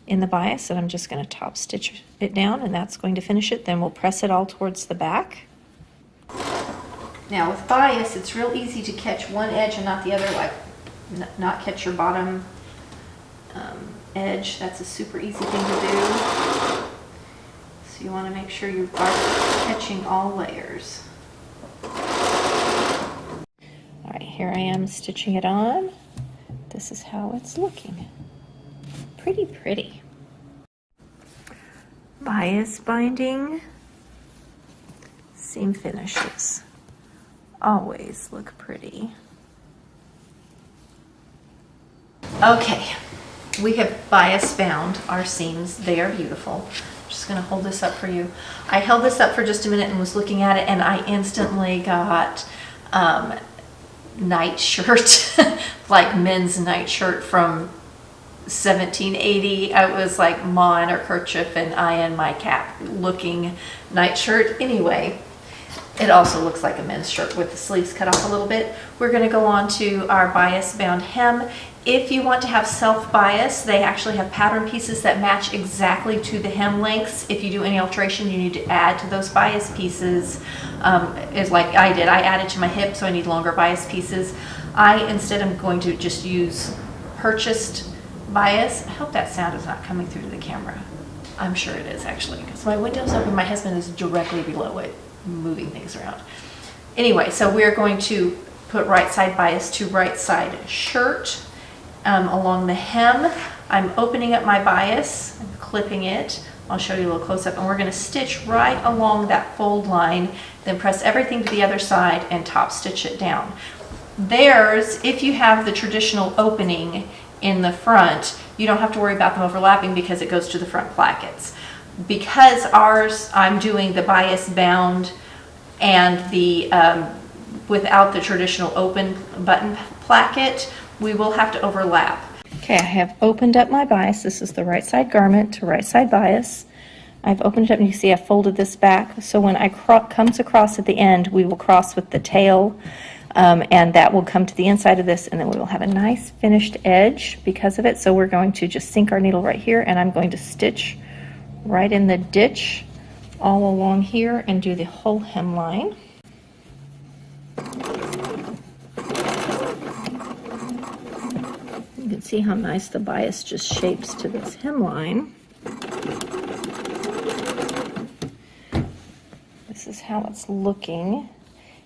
in the bias, and I'm just going to top stitch it down, and that's going to finish it. Then we'll press it all towards the back. Now with bias, it's real easy to catch one edge and not the other, like not catch your bottom edge. That's a super easy thing to do. So you want to make sure you are catching all layers. All right, here I am stitching it on. This is how it's looking. Pretty pretty. Bias binding seam finishes always look pretty. Okay, we have bias bound our seams. They are beautiful. I'm just gonna hold this up for you. I held this up for just a minute and was looking at it, and I instantly got night shirt, like men's night shirt from 1780. I was like Ma in her kerchief and I in my cap looking night shirt. Anyway, it also looks like a men's shirt with the sleeves cut off a little bit. We're going to go on to our bias bound hem. If you want to have self bias, they actually have pattern pieces that match exactly to the hem lengths. If you do any alteration, you need to add to those bias pieces. Is like I did. I added to my hip, so I need longer bias pieces. I instead am going to just use purchased bias. I hope that sound is not coming through to the camera. I'm sure it is actually, because my window's open. My husband is directly below it, moving things around. Anyway, so we're going to put right side bias to right side shirt. Along the hem, I'm opening up my bias, I'm clipping it. I'll show you a little close up, and we're going to stitch right along that fold line, then press everything to the other side and top stitch it down. Theirs, if you have the traditional opening in the front, you don't have to worry about them overlapping because it goes to the front plackets. Because ours, I'm doing the bias bound and the without the traditional open button placket, we will have to overlap. Okay, I have opened up my bias. This is the right side garment to right side bias. I've opened it up and you see I folded this back. So when I comes across at the end, we will cross with the tail and that will come to the inside of this, and then we will have a nice finished edge because of it. So we're going to just sink our needle right here, and I'm going to stitch right in the ditch all along here and do the whole hemline. See how nice the bias just shapes to this hemline. This is how it's looking.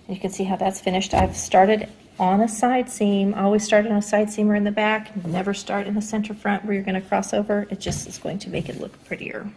And you can see how that's finished. I've started on a side seam. I always start on a side seam or in the back. Never start in the center front where you're going to cross over. It just is going to make it look prettier.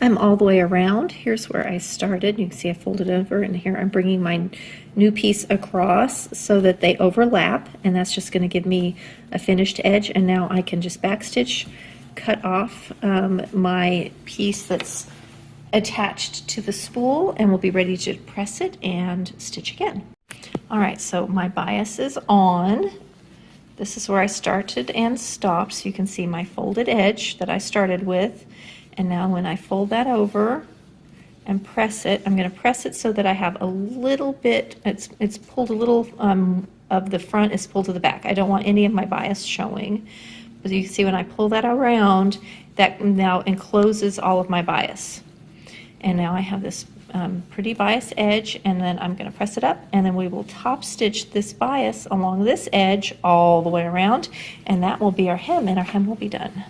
I'm all the way around. Here's where I started. You can see I folded over, and here I'm bringing my new piece across so that they overlap, and that's just going to give me a finished edge. And now I can just backstitch, cut off my piece that's attached to the spool, and we'll be ready to press it and stitch again. All right, so my bias is on. This is where I started and stopped, so you can see my folded edge that I started with. And now when I fold that over and press it, I'm going to press it so that I have a little bit, it's pulled a little of the front is pulled to the back. I don't want any of my bias showing. But you can see when I pull that around, that now encloses all of my bias. And now I have this pretty bias edge, and then I'm going to press it up, and then we will top stitch this bias along this edge all the way around, and that will be our hem, and our hem will be done.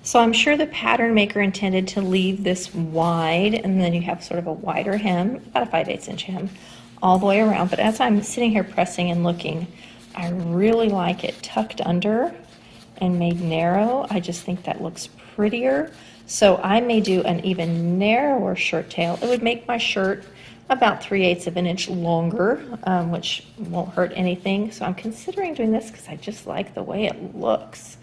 So I'm sure the pattern maker intended to leave this wide, and then you have sort of a wider hem, about a 5/8 inch hem, all the way around. But as I'm sitting here pressing and looking, I really like it tucked under and made narrow. I just think that looks prettier. So I may do an even narrower shirt tail. It would make my shirt about 3/8 of an inch longer, which won't hurt anything. So I'm considering doing this because I just like the way it looks,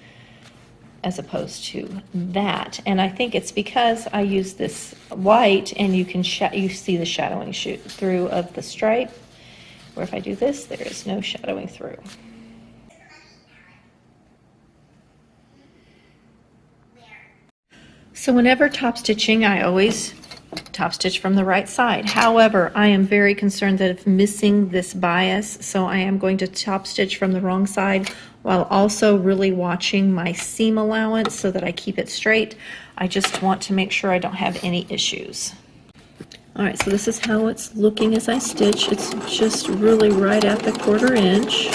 as opposed to that. And I think it's because I use this white, and you can you see the shadowing shoot through of the stripe, where if I do this, there is no shadowing through. So whenever top stitching, I always top stitch from the right side. However, I am very concerned that of missing this bias, so I am going to top stitch from the wrong side while also really watching my seam allowance so that I keep it straight. I just want to make sure I don't have any issues. All right, so this is how it's looking as I stitch. It's just really right at the 1/4 inch.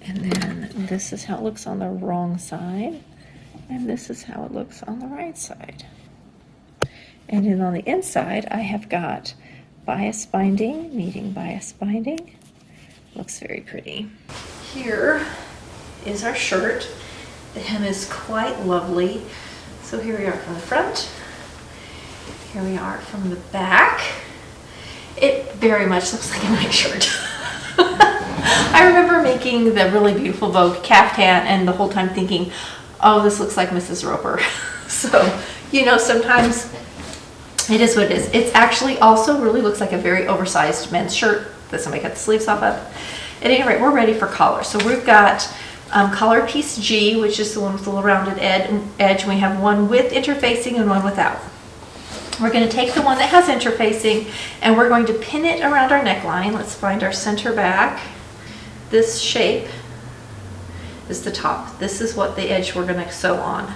And then this is how it looks on the wrong side. And this is how it looks on the right side. And then on the inside, I have got bias binding, meeting bias binding. Looks very pretty. Here is our shirt. The hem is quite lovely. So here we are from the front. Here we are from the back. It very much looks like a nice shirt. I remember making the really beautiful Vogue caftan and the whole time thinking, oh, this looks like Mrs. Roper. So, you know, sometimes it is what it is. It actually also really looks like a very oversized men's shirt that somebody cut the sleeves off of. At any rate, we're ready for collar. So we've got collar piece G, which is the one with the little rounded edge. We have one with interfacing and one without. We're going to take the one that has interfacing, and we're going to pin it around our neckline. Let's find our center back. This shape is the top. This is what the edge we're going to sew on.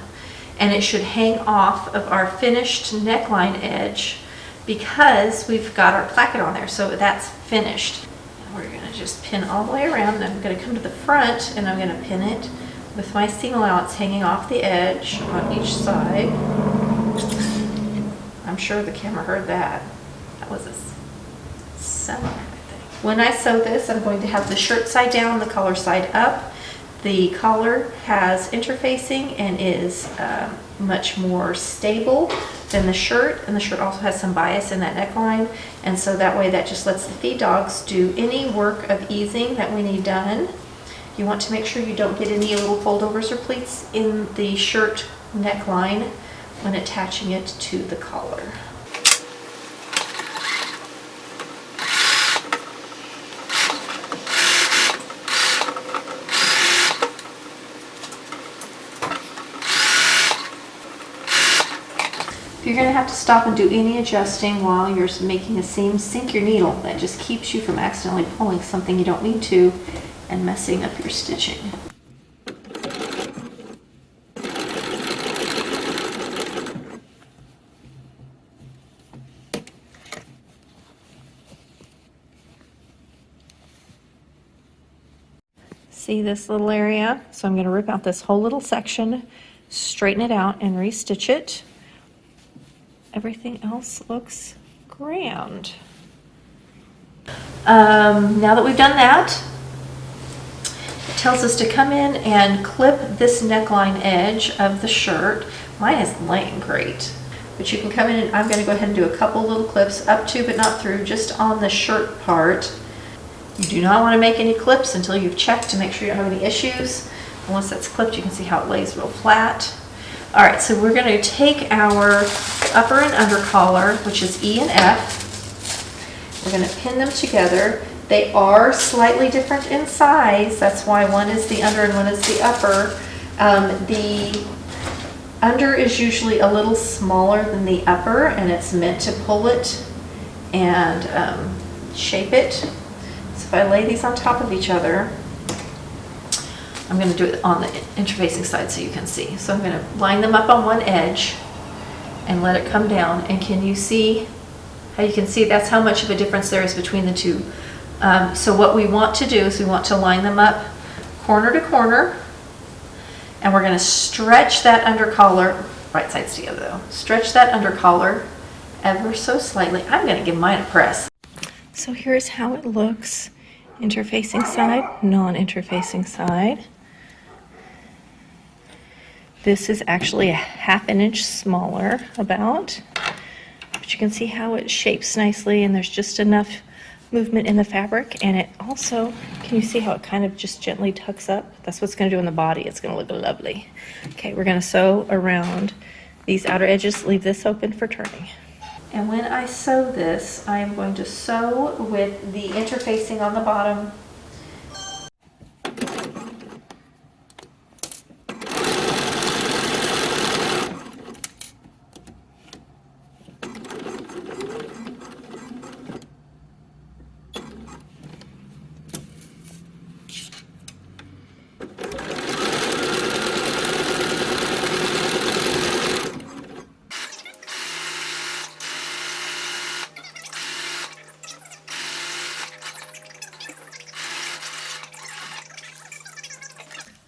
And it should hang off of our finished neckline edge because we've got our placket on there, so that's finished. And we're going to just pin all the way around, and I'm going to come to the front and I'm going to pin it with my seam allowance hanging off the edge on each side. I'm sure the camera heard that. That was a semi, I think. When I sew this, I'm going to have the shirt side down, the collar side up. The collar has interfacing and is much more stable than the shirt, and the shirt also has some bias in that neckline, and so that way that just lets the feed dogs do any work of easing that we need done. You want to make sure you don't get any little foldovers or pleats in the shirt neckline when attaching it to the collar. If you're going to have to stop and do any adjusting while you're making a seam, sink your needle. That just keeps you from accidentally pulling something you don't need to and messing up your stitching. See this little area? So I'm going to rip out this whole little section, straighten it out, and restitch it. Everything else looks grand. Now that we've done that, it tells us to come in and clip this neckline edge of the shirt. Mine is laying great, but you can come in and I'm going to go ahead and do a couple little clips up to but not through, just on the shirt part. You do not want to make any clips until you've checked to make sure you don't have any issues. And once that's clipped, you can see how it lays real flat. All right, so we're going to take our upper and under collar, which is E and F. We're going to pin them together. They are slightly different in size. That's why one is the under and one is the upper. The under is usually a little smaller than the upper, and it's meant to pull it and shape it. So if I lay these on top of each other, I'm going to do it on the interfacing side so you can see. So I'm going to line them up on one edge and let it come down. And can you see how you can see that's how much of a difference there is between the two? So what we want to do is we want to line them up corner to corner, and we're going to stretch that under collar, right sides together though, stretch that under collar ever so slightly. I'm going to give mine a press. So here's how it looks, interfacing side, non-interfacing side. This is actually a ½ inch smaller about, but you can see how it shapes nicely and there's just enough movement in the fabric. And it also, can you see how it kind of just gently tucks up? That's what's going to do in the body. It's going to look lovely. Okay, we're going to sew around these outer edges, leave this open for turning. And when I sew this, I am going to sew with the interfacing on the bottom.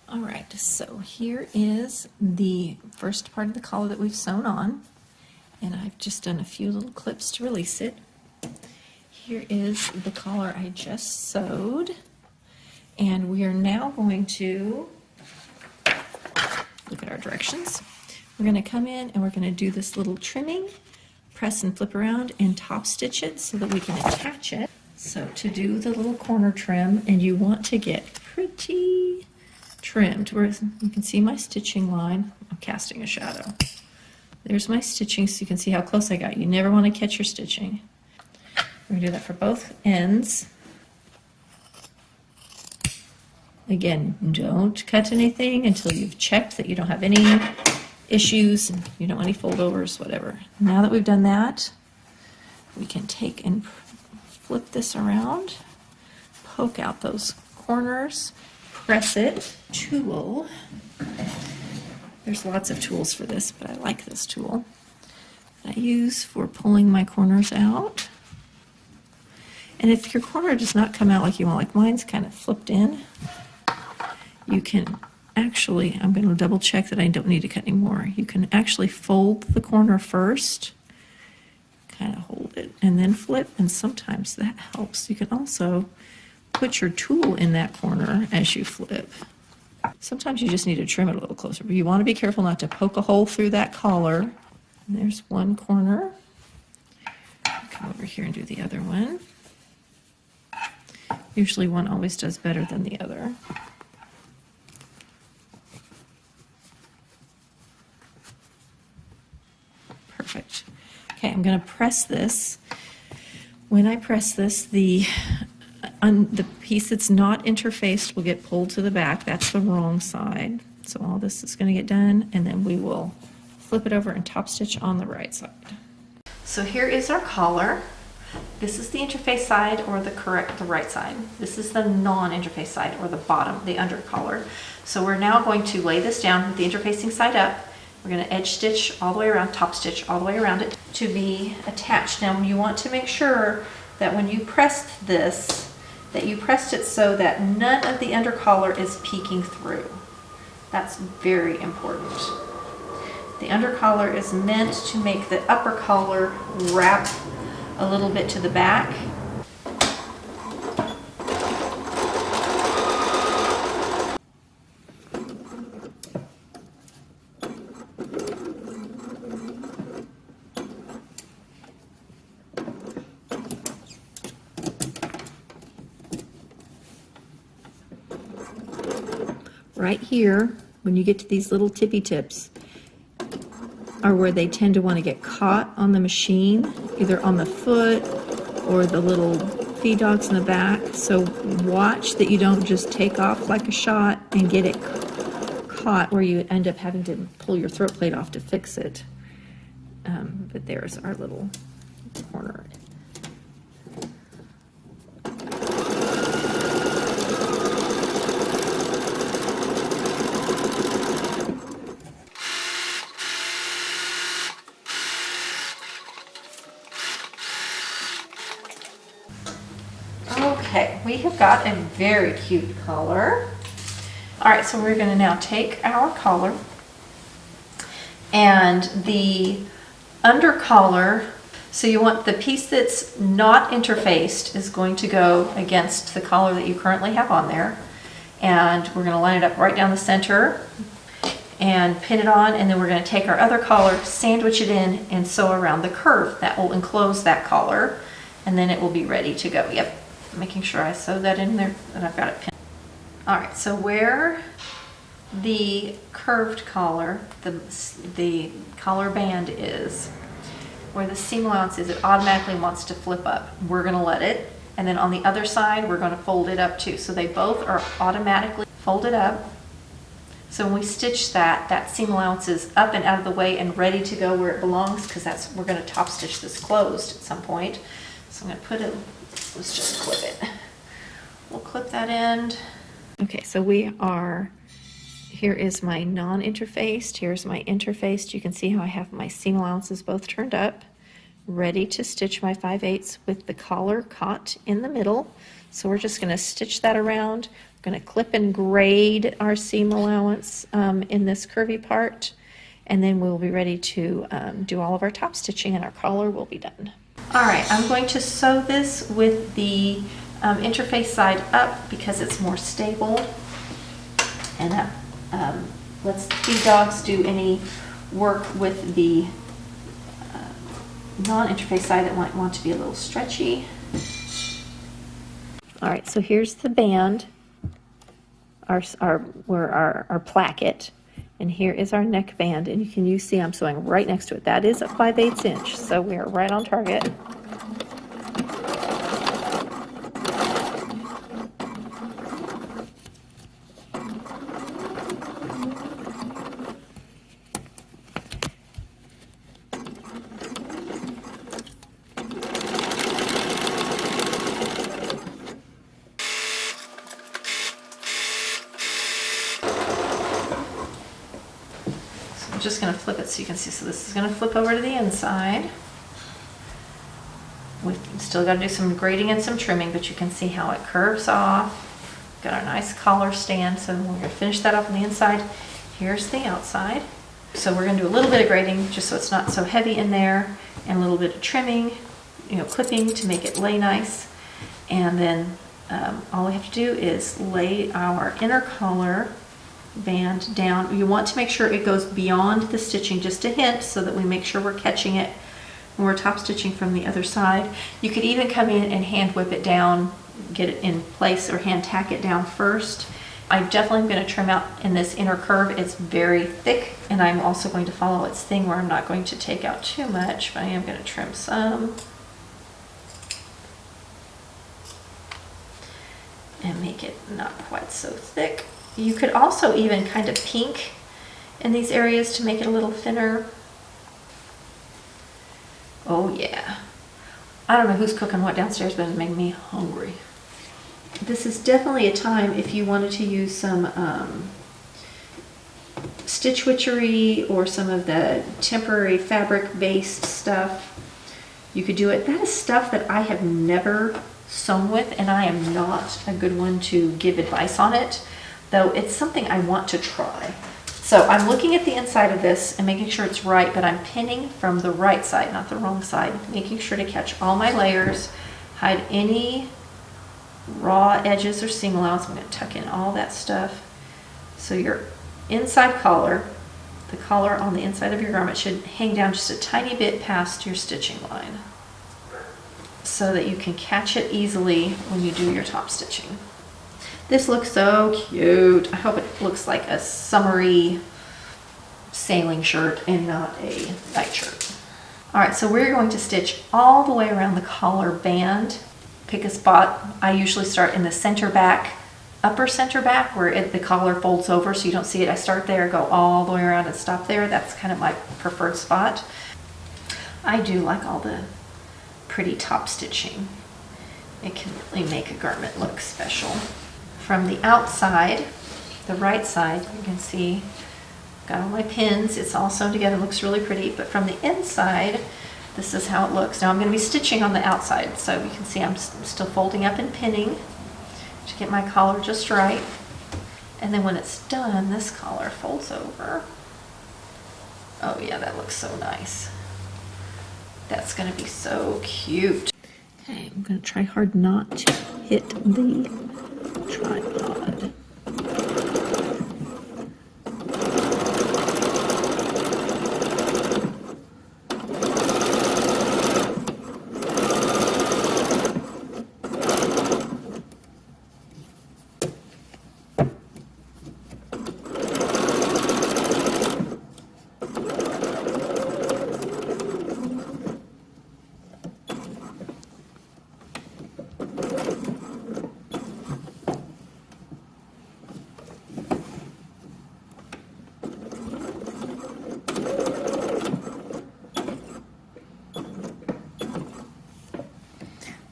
All right, so here is the first part of the collar that we've sewn on, and I've just done a few little clips to release it. Here is the collar I just sewed, and we are now going to look at our directions. We're going to come in and we're going to do this little trimming, press and flip around and top stitch it so that we can attach it. So to do the little corner trim, and you want to get pretty trimmed, where you can see my stitching line. I'm casting a shadow. There's my stitching, so you can see how close I got. You never want to catch your stitching. We're going to do that for both ends. Again, don't cut anything until you've checked that you don't have any issues and you don't want any foldovers, whatever. Now that we've done that, we can take and flip this around, poke out those corners, press it, tool. There's lots of tools for this, but I like this tool that I use for pulling my corners out. And if your corner does not come out like you want, like mine's kind of flipped in, you can actually, I'm going to double check that I don't need to cut anymore. You can actually fold the corner first, kind of hold it, and then flip, and sometimes that helps. You can also put your tool in that corner as you flip. Sometimes you just need to trim it a little closer, but you want to be careful not to poke a hole through that collar. And there's one corner. Come over here and do the other one. Usually one always does better than the other. Perfect. Okay, I'm going to press this. When I press this, the piece that's not interfaced will get pulled to the back. That's the wrong side. So all this is going to get done, and then we will flip it over and top stitch on the right side. So here is our collar. This is the interface side or the right side. This is the non-interface side or the bottom, the under collar. So we're now going to lay this down with the interfacing side up. We're going to edge stitch all the way around, top stitch all the way around it to be attached. Now you want to make sure that when you pressed this, that you pressed it so that none of the under collar is peeking through. That's very important. The under collar is meant to make the upper collar wrap a little bit to the back. Right here, when you get to these little tippy tips, are where they tend to want to get caught on the machine, either on the foot or the little feed dogs in the back. So watch that you don't just take off like a shot and get it caught where you end up having to pull your throat plate off to fix it. But there's our little corner. Okay, we have got a very cute collar. All right, so we're going to now take our collar, and the under collar, so you want the piece that's not interfaced is going to go against the collar that you currently have on there, and we're going to line it up right down the center and pin it on, and then we're going to take our other collar, sandwich it in, and sew around the curve. That will enclose that collar, and then it will be ready to go. Yep. Making sure I sew that in there and I've got it pinned. All right, so where the curved collar, the collar band is, where the seam allowance is, it automatically wants to flip up. We're going to let it, and then on the other side we're going to fold it up too. So they both are automatically folded up. So when we stitch that, that seam allowance is up and out of the way and ready to go where it belongs, because we're going to top stitch this closed at some point. So I'm going to put it, let's just clip it. We'll clip that end. Okay, so here is my non-interfaced, here's my interfaced. You can see how I have my seam allowances both turned up, ready to stitch my 5/8 with the collar caught in the middle. So we're just going to stitch that around. We're going to clip and grade our seam allowance in this curvy part, and then we'll be ready to do all of our top stitching, and our collar will be done. All right, I'm going to sew this with the interface side up because it's more stable, and that lets the feed dogs do any work with the non-interface side that might want to be a little stretchy. All right, so here's the band, our placket, and here is our neck band, and you see I'm sewing right next to it. That is a 5/8 inch, so we are right on target. I'm just going to flip it so you can see. So this is going to flip over to the inside. We've still got to do some grading and some trimming, but you can see how it curves off. Got our nice collar stand, so we're going to finish that off on the inside. Here's the outside. So we're going to do a little bit of grading just so it's not so heavy in there, and a little bit of trimming, clipping to make it lay nice. And then all we have to do is lay our inner collar band down. You want to make sure it goes beyond the stitching, just a hint, so that we make sure we're catching it when we're top stitching from the other side. You could even come in and hand whip it down, get it in place, or hand tack it down first. I'm definitely going to trim out in this inner curve. It's very thick, and I'm also going to follow its thing where I'm not going to take out too much, but I am going to trim some and make it not quite so thick. You could also even kind of pink in these areas to make it a little thinner. Oh yeah. I don't know who's cooking what downstairs, but it made me hungry. This is definitely a time if you wanted to use some stitch witchery or some of the temporary fabric based stuff. You could do it. That is stuff that I have never sewn with, and I am not a good one to give advice on it, though it's something I want to try. So I'm looking at the inside of this and making sure it's right, but I'm pinning from the right side, not the wrong side, making sure to catch all my layers, hide any raw edges or seam allowance. I'm going to tuck in all that stuff. So your inside collar, the collar on the inside of your garment should hang down just a tiny bit past your stitching line so that you can catch it easily when you do your top stitching. This looks so cute. I hope it looks like a summery sailing shirt and not a night shirt. All right, so we're going to stitch all the way around the collar band. Pick a spot. I usually start in the center back, upper center back, where the collar folds over so you don't see it. I start there, go all the way around and stop there. That's kind of my preferred spot. I do like all the pretty top stitching. It can really make a garment look special. From the outside, the right side, you can see got all my pins. It's all sewn together, looks really pretty. But from the inside, this is how it looks. Now I'm going to be stitching on the outside, so you can see I'm still folding up and pinning to get my collar just right. And then when it's done, this collar folds over. Oh yeah, that looks so nice. That's going to be so cute. Okay, I'm going to try hard not to hit the tripod.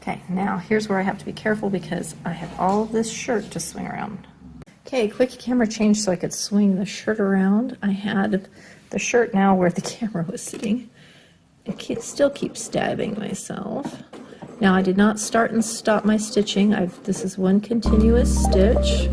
Okay, now here's where I have to be careful because I have all of this shirt to swing around. Okay, quick camera change so I could swing the shirt around. I had the shirt now where the camera was sitting. It still keeps stabbing myself. Now I did not start and stop my stitching. This is one continuous stitch.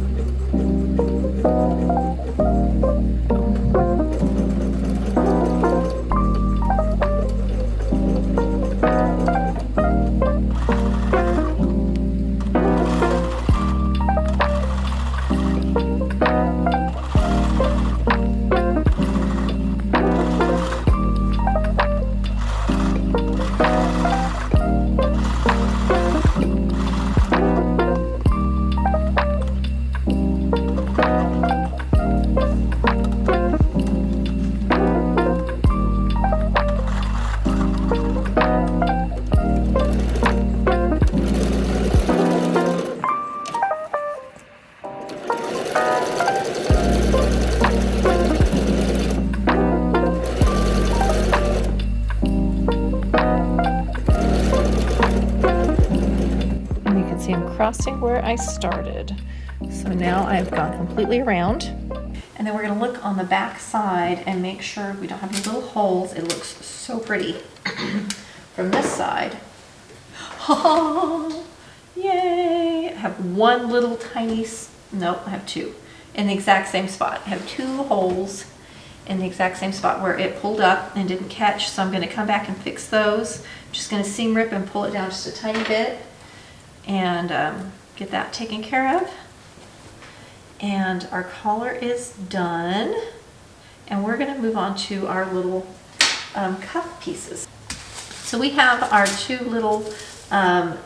Crossing where I started. So now I've gone completely around. And then we're going to look on the back side and make sure we don't have any little holes. It looks so pretty from this side. Oh, yay! I have one little tiny, no, I have two in the exact same spot. I have two holes in the exact same spot where it pulled up and didn't catch. So I'm going to come back and fix those. I'm just going to seam rip and pull it down just a tiny bit and get that taken care of. And our collar is done, and we're going to move on to our little cuff pieces. So we have our two little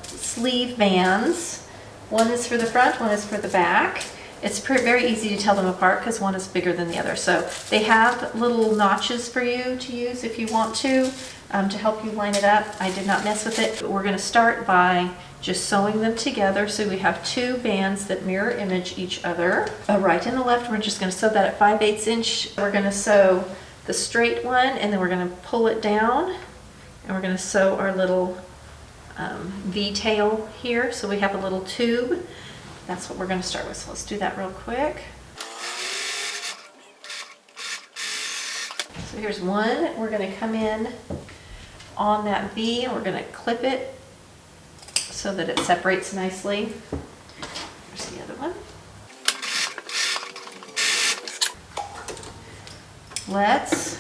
sleeve bands. One is for the front, one is for the back. It's very easy to tell them apart because one is bigger than the other. So they have little notches for you to use if you want to help you line it up. I did not mess with it, but we're going to start by just sewing them together. So we have two bands that mirror image each other, a right and a left. We're just going to sew that at 5/8 inch. We're going to sew the straight one, and then we're going to pull it down And we're going to sew our little V-tail here. So we have a little tube. That's what we're going to start with. So let's do that real quick. So here's one. We're going to come in on that V and we're going to clip it so that it separates nicely. There's the other one. Let's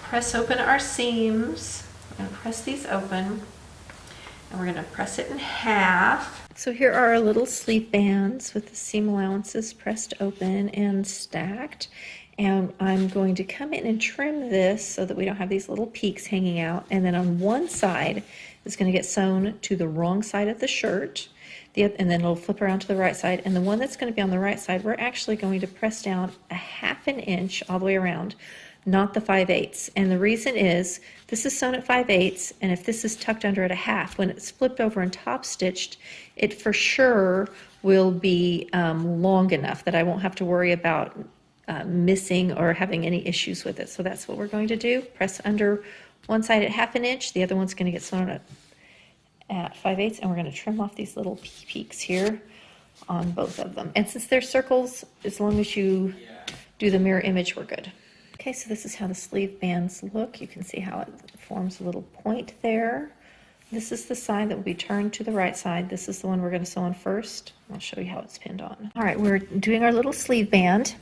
press open our seams. We're going to press these open and we're going to press it in half. So here are our little sleeve bands with the seam allowances pressed open and stacked. And I'm going to come in and trim this so that we don't have these little peaks hanging out. And then on one side is going to get sewn to the wrong side of the shirt. And then it'll flip around to the right side. And the one that's going to be on the right side, we're actually going to press down a 1/2 inch all the way around, not the 5/8. And the reason is this is sewn at 5/8, and if this is tucked under at a 1/2, when it's flipped over and top stitched, it for sure will be long enough that I won't have to worry about missing or having any issues with it. So that's what we're going to do. Press under one side at 1/2 inch, the other one's going to get sewn at 5/8, and we're going to trim off these little peaks here on both of them. And since they're circles, as long as you do the mirror image, we're good. Okay, so this is how the sleeve bands look. You can see how it forms a little point there. This is the side that will be turned to the right side. This is the one we're going to sew on first. I'll show you how it's pinned on. All right, we're doing our little sleeve band.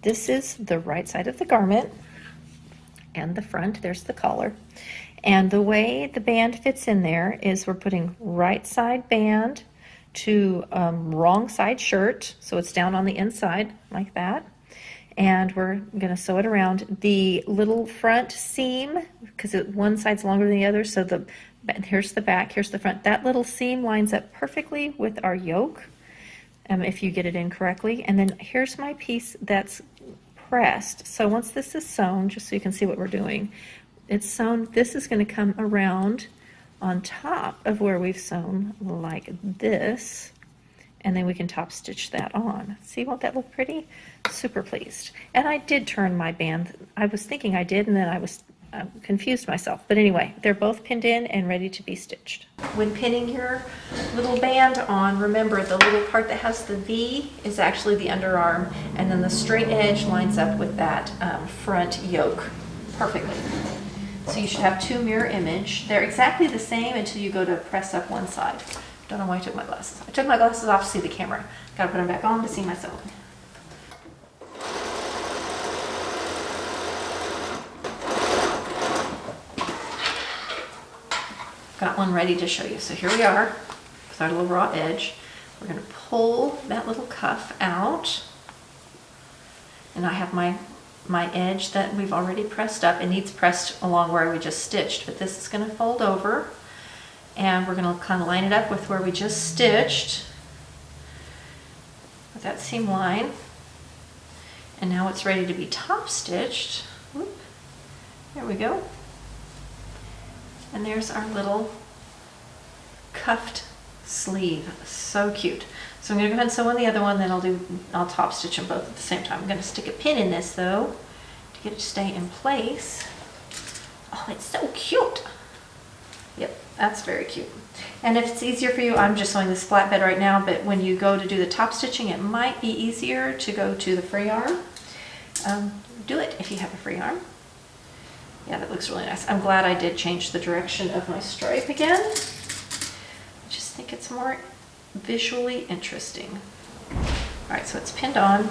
This is the right side of the garment and the front. There's the collar. And the way the band fits in there is we're putting right side band to wrong side shirt. So it's down on the inside like that. And we're going to sew it around the little front seam because one side's longer than the other. So here's the back, here's the front. That little seam lines up perfectly with our yoke if you get it in correctly. And then here's my piece that's pressed. So once this is sewn, just so you can see what we're doing, it's sewn, this is going to come around on top of where we've sewn like this, and then we can top stitch that on. See, won't that look pretty? Super pleased. And I did turn my band. I was thinking I did, and then I was confused myself. But anyway, they're both pinned in and ready to be stitched. When pinning your little band on, remember the little part that has the V is actually the underarm, and then the straight edge lines up with that front yoke perfectly. So you should have two mirror image. They're exactly the same until you go to press up one side. Don't know why I took my glasses. I took my glasses off to see the camera. Gotta put them back on to see my sewing. Got one ready to show you. So here we are with our little raw edge. We're gonna pull that little cuff out. And I have my edge that we've already pressed up. It needs pressed along where we just stitched, but this is going to fold over and we're going to kind of line it up with where we just stitched with that seam line. And now it's ready to be top stitched. Whoop. There we go. And there's our little cuffed sleeve. So cute. So I'm going to go ahead and sew on the other one, then I'll top stitch them both at the same time. I'm going to stick a pin in this though to get it to stay in place. Oh, it's so cute. Yep, that's very cute. And if it's easier for you, I'm just sewing this flatbed right now, but when you go to do the top stitching, it might be easier to go to the free arm. Do it if you have a free arm. Yeah, that looks really nice. I'm glad I did change the direction of my stripe again. I just think it's more visually interesting. All right, so it's pinned on,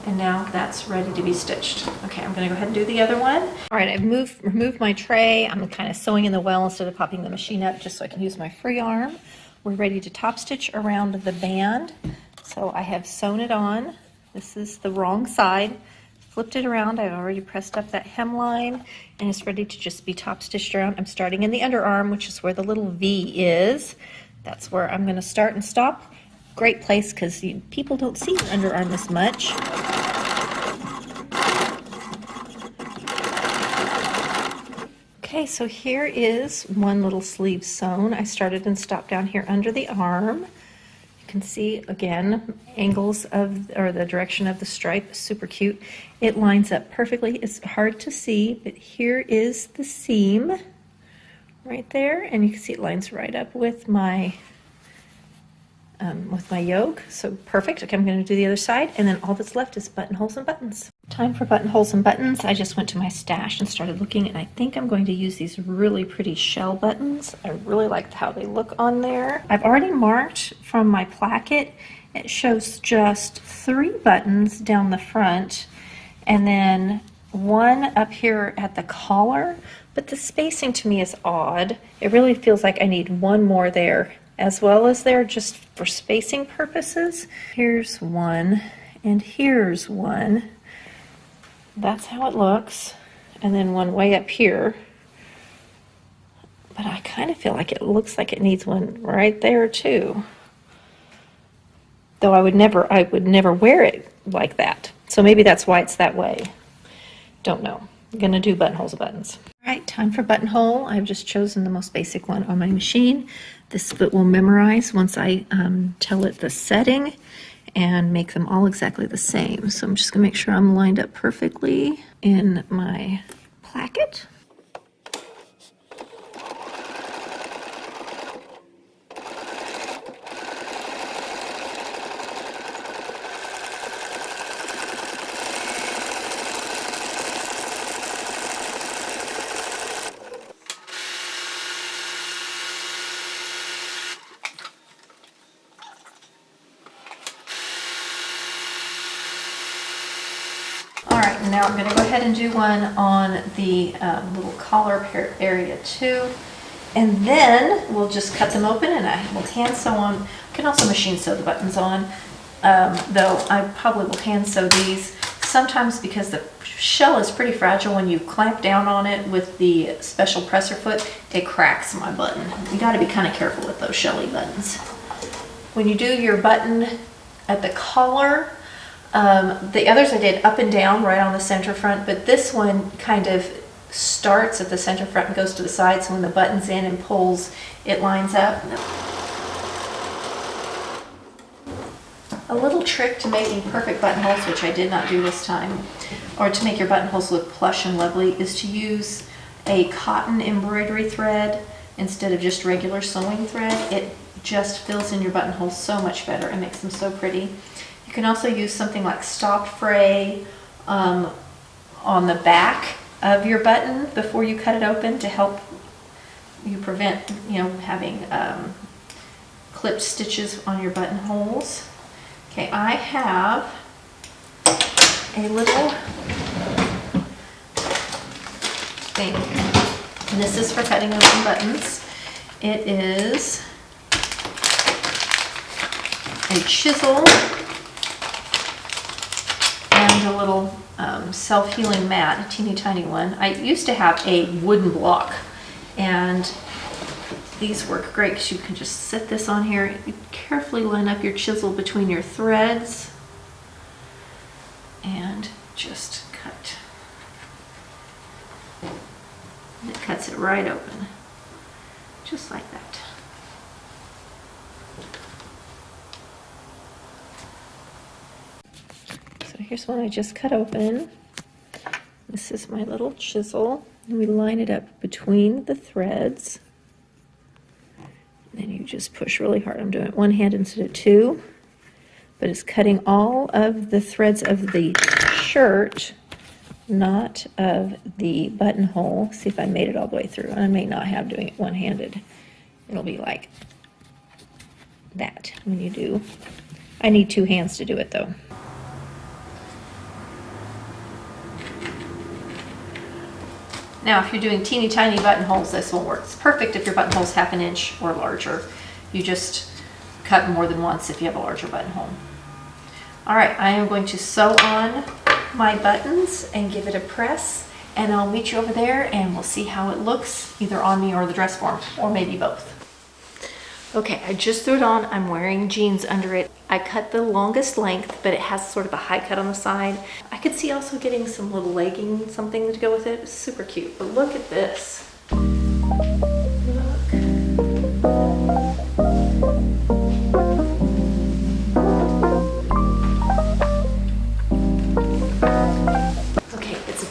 and now that's ready to be stitched. Okay, I'm gonna go ahead and do the other one. All right, I've removed my tray. I'm kind of sewing in the well instead of popping the machine up just so I can use my free arm. We're ready to top stitch around the band. So I have sewn it on. This is the wrong side. Flipped it around. I've already pressed up that hemline and it's ready to just be top stitched around. I'm starting in the underarm, which is where the little V is. That's where I'm going to start and stop. Great place because people don't see your underarm as much. Okay, so here is one little sleeve sewn. I started and stopped down here under the arm. You can see, again, angles of, or the direction of the stripe, super cute. It lines up perfectly. It's hard to see, but here is the seam right there, and you can see it lines right up with my yoke. So perfect. Okay, I'm going to do the other side, and then all that's left is buttonholes and buttons. Time for buttonholes and buttons. I just went to my stash and started looking, and I think I'm going to use these really pretty shell buttons. I really like how they look on there. I've already marked from my Placket. It shows just 3 buttons down the front, and then 1 up here at the collar, but the spacing to me is odd. It really feels like I need 1 more there as well as there, just for spacing purposes. Here's 1, and here's 1. That's how it looks. And then 1 way up here. But I kind of feel like it looks like it needs 1 right there too. Though I would never wear it like that. So maybe that's why it's that way. Don't know. I'm gonna do buttonholes and buttons. All right, time for buttonhole. I've just chosen the most basic one on my machine. This foot will memorize once I tell it the setting and make them all exactly the same. So I'm just gonna make sure I'm lined up perfectly in my Placket. Alright, now I'm going to go ahead and do one on the little collar area too. And then we'll just cut them open and I will hand sew on. I can also machine sew the buttons on, though I probably will hand sew these. Sometimes because the shell is pretty fragile, when you clamp down on it with the special presser foot, it cracks my button. You got to be kind of careful with those shelly buttons. When you do your button at the collar, the others I did up and down right on the center front, but this one kind of starts at the center front and goes to the side, so when the button's in and pulls, it lines up. A little trick to making perfect buttonholes, which I did not do this time, or to make your buttonholes look plush and lovely, is to use a cotton embroidery thread instead of just regular sewing thread. It just fills in your buttonholes so much better and makes them so pretty. You can also use something like stop fray on the back of your button before you cut it open to help you prevent, having clipped stitches on your buttonholes. Okay, I have a little thing, and this is for cutting open buttons. It is a chisel and a little self-healing mat, a teeny tiny one. I used to have a wooden block, and these work great because you can just set this on here. You carefully line up your chisel between your threads and just cut. And it cuts it right open, just like that. So here's one I just cut open. This is my little chisel. And we line it up between the threads. And you just push really hard. I'm doing it one hand instead of 2, but it's cutting all of the threads of the shirt, not of the buttonhole. See if I made it all the way through. I may not have, doing it one-handed. It'll be like that when you do. I need 2 hands to do it though. Now, if you're doing teeny tiny buttonholes, this will work. It's perfect if your buttonhole's 1/2 inch or larger. You just cut more than once if you have a larger buttonhole. All right, I am going to sew on my buttons and give it a press, and I'll meet you over there and we'll see how it looks either on me or the dress form, or maybe both. Okay, I just threw it on. I'm wearing jeans under it. I cut the longest length, but it has sort of a high cut on the side. I could see also getting some little legging, something to go with it. It's super cute, but look at this. Look.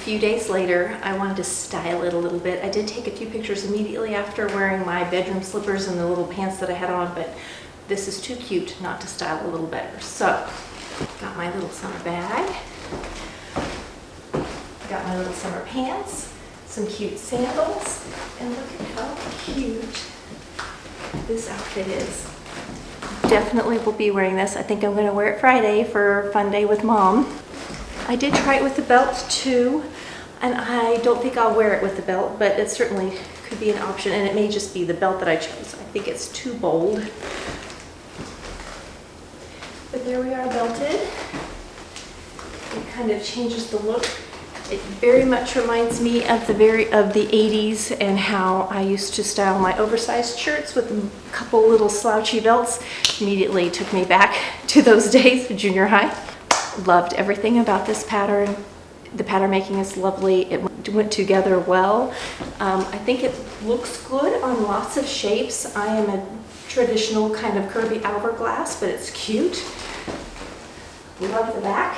few days later, I wanted to style it a little bit. I did take a few pictures immediately after wearing my bedroom slippers and the little pants that I had on, but this is too cute not to style a little better. So, got my little summer bag, got my little summer pants, some cute sandals, and look at how cute this outfit is. Definitely will be wearing this. I think I'm gonna wear it Friday for fun day with Mom. I did try it with the belt too, and I don't think I'll wear it with the belt, but it certainly could be an option, and it may just be the belt that I chose. I think it's too bold. But there we are, belted. It kind of changes the look. It very much reminds me of the 80s and how I used to style my oversized shirts with a couple little slouchy belts. Immediately took me back to those days, junior high. Loved everything about this pattern. The pattern making is lovely. It went together well. I think it looks good on lots of shapes. I am a traditional kind of curvy hourglass, but it's cute. Love the back.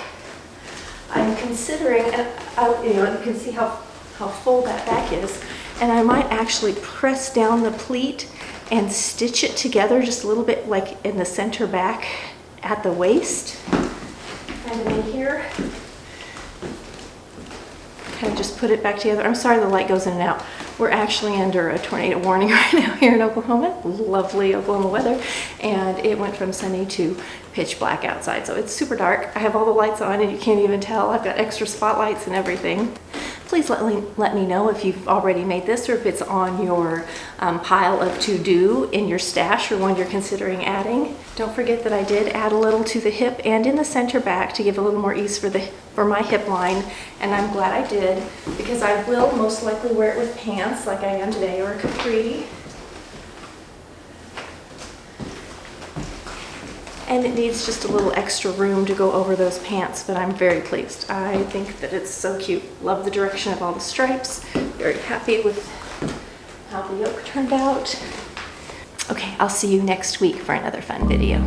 I'm considering, you can see how full that back is, and I might actually press down the pleat and stitch it together just a little bit like in the center back at the waist, kind of in here. Kind of just put it back together. I'm sorry the light goes in and out. We're actually under a tornado warning right now here in Oklahoma. Lovely Oklahoma weather. And it went from sunny to pitch black outside. So it's super dark. I have all the lights on and you can't even tell. I've got extra spotlights and everything. Please let me know if you've already made this or if it's on your pile of to-do in your stash or one you're considering adding. Don't forget that I did add a little to the hip and in the center back to give a little more ease for my hip line, and I'm glad I did because I will most likely wear it with pants like I am today or a capri. And it needs just a little extra room to go over those pants, but I'm very pleased. I think that it's so cute. Love the direction of all the stripes. Very happy with how the yoke turned out. Okay, I'll see you next week for another fun video.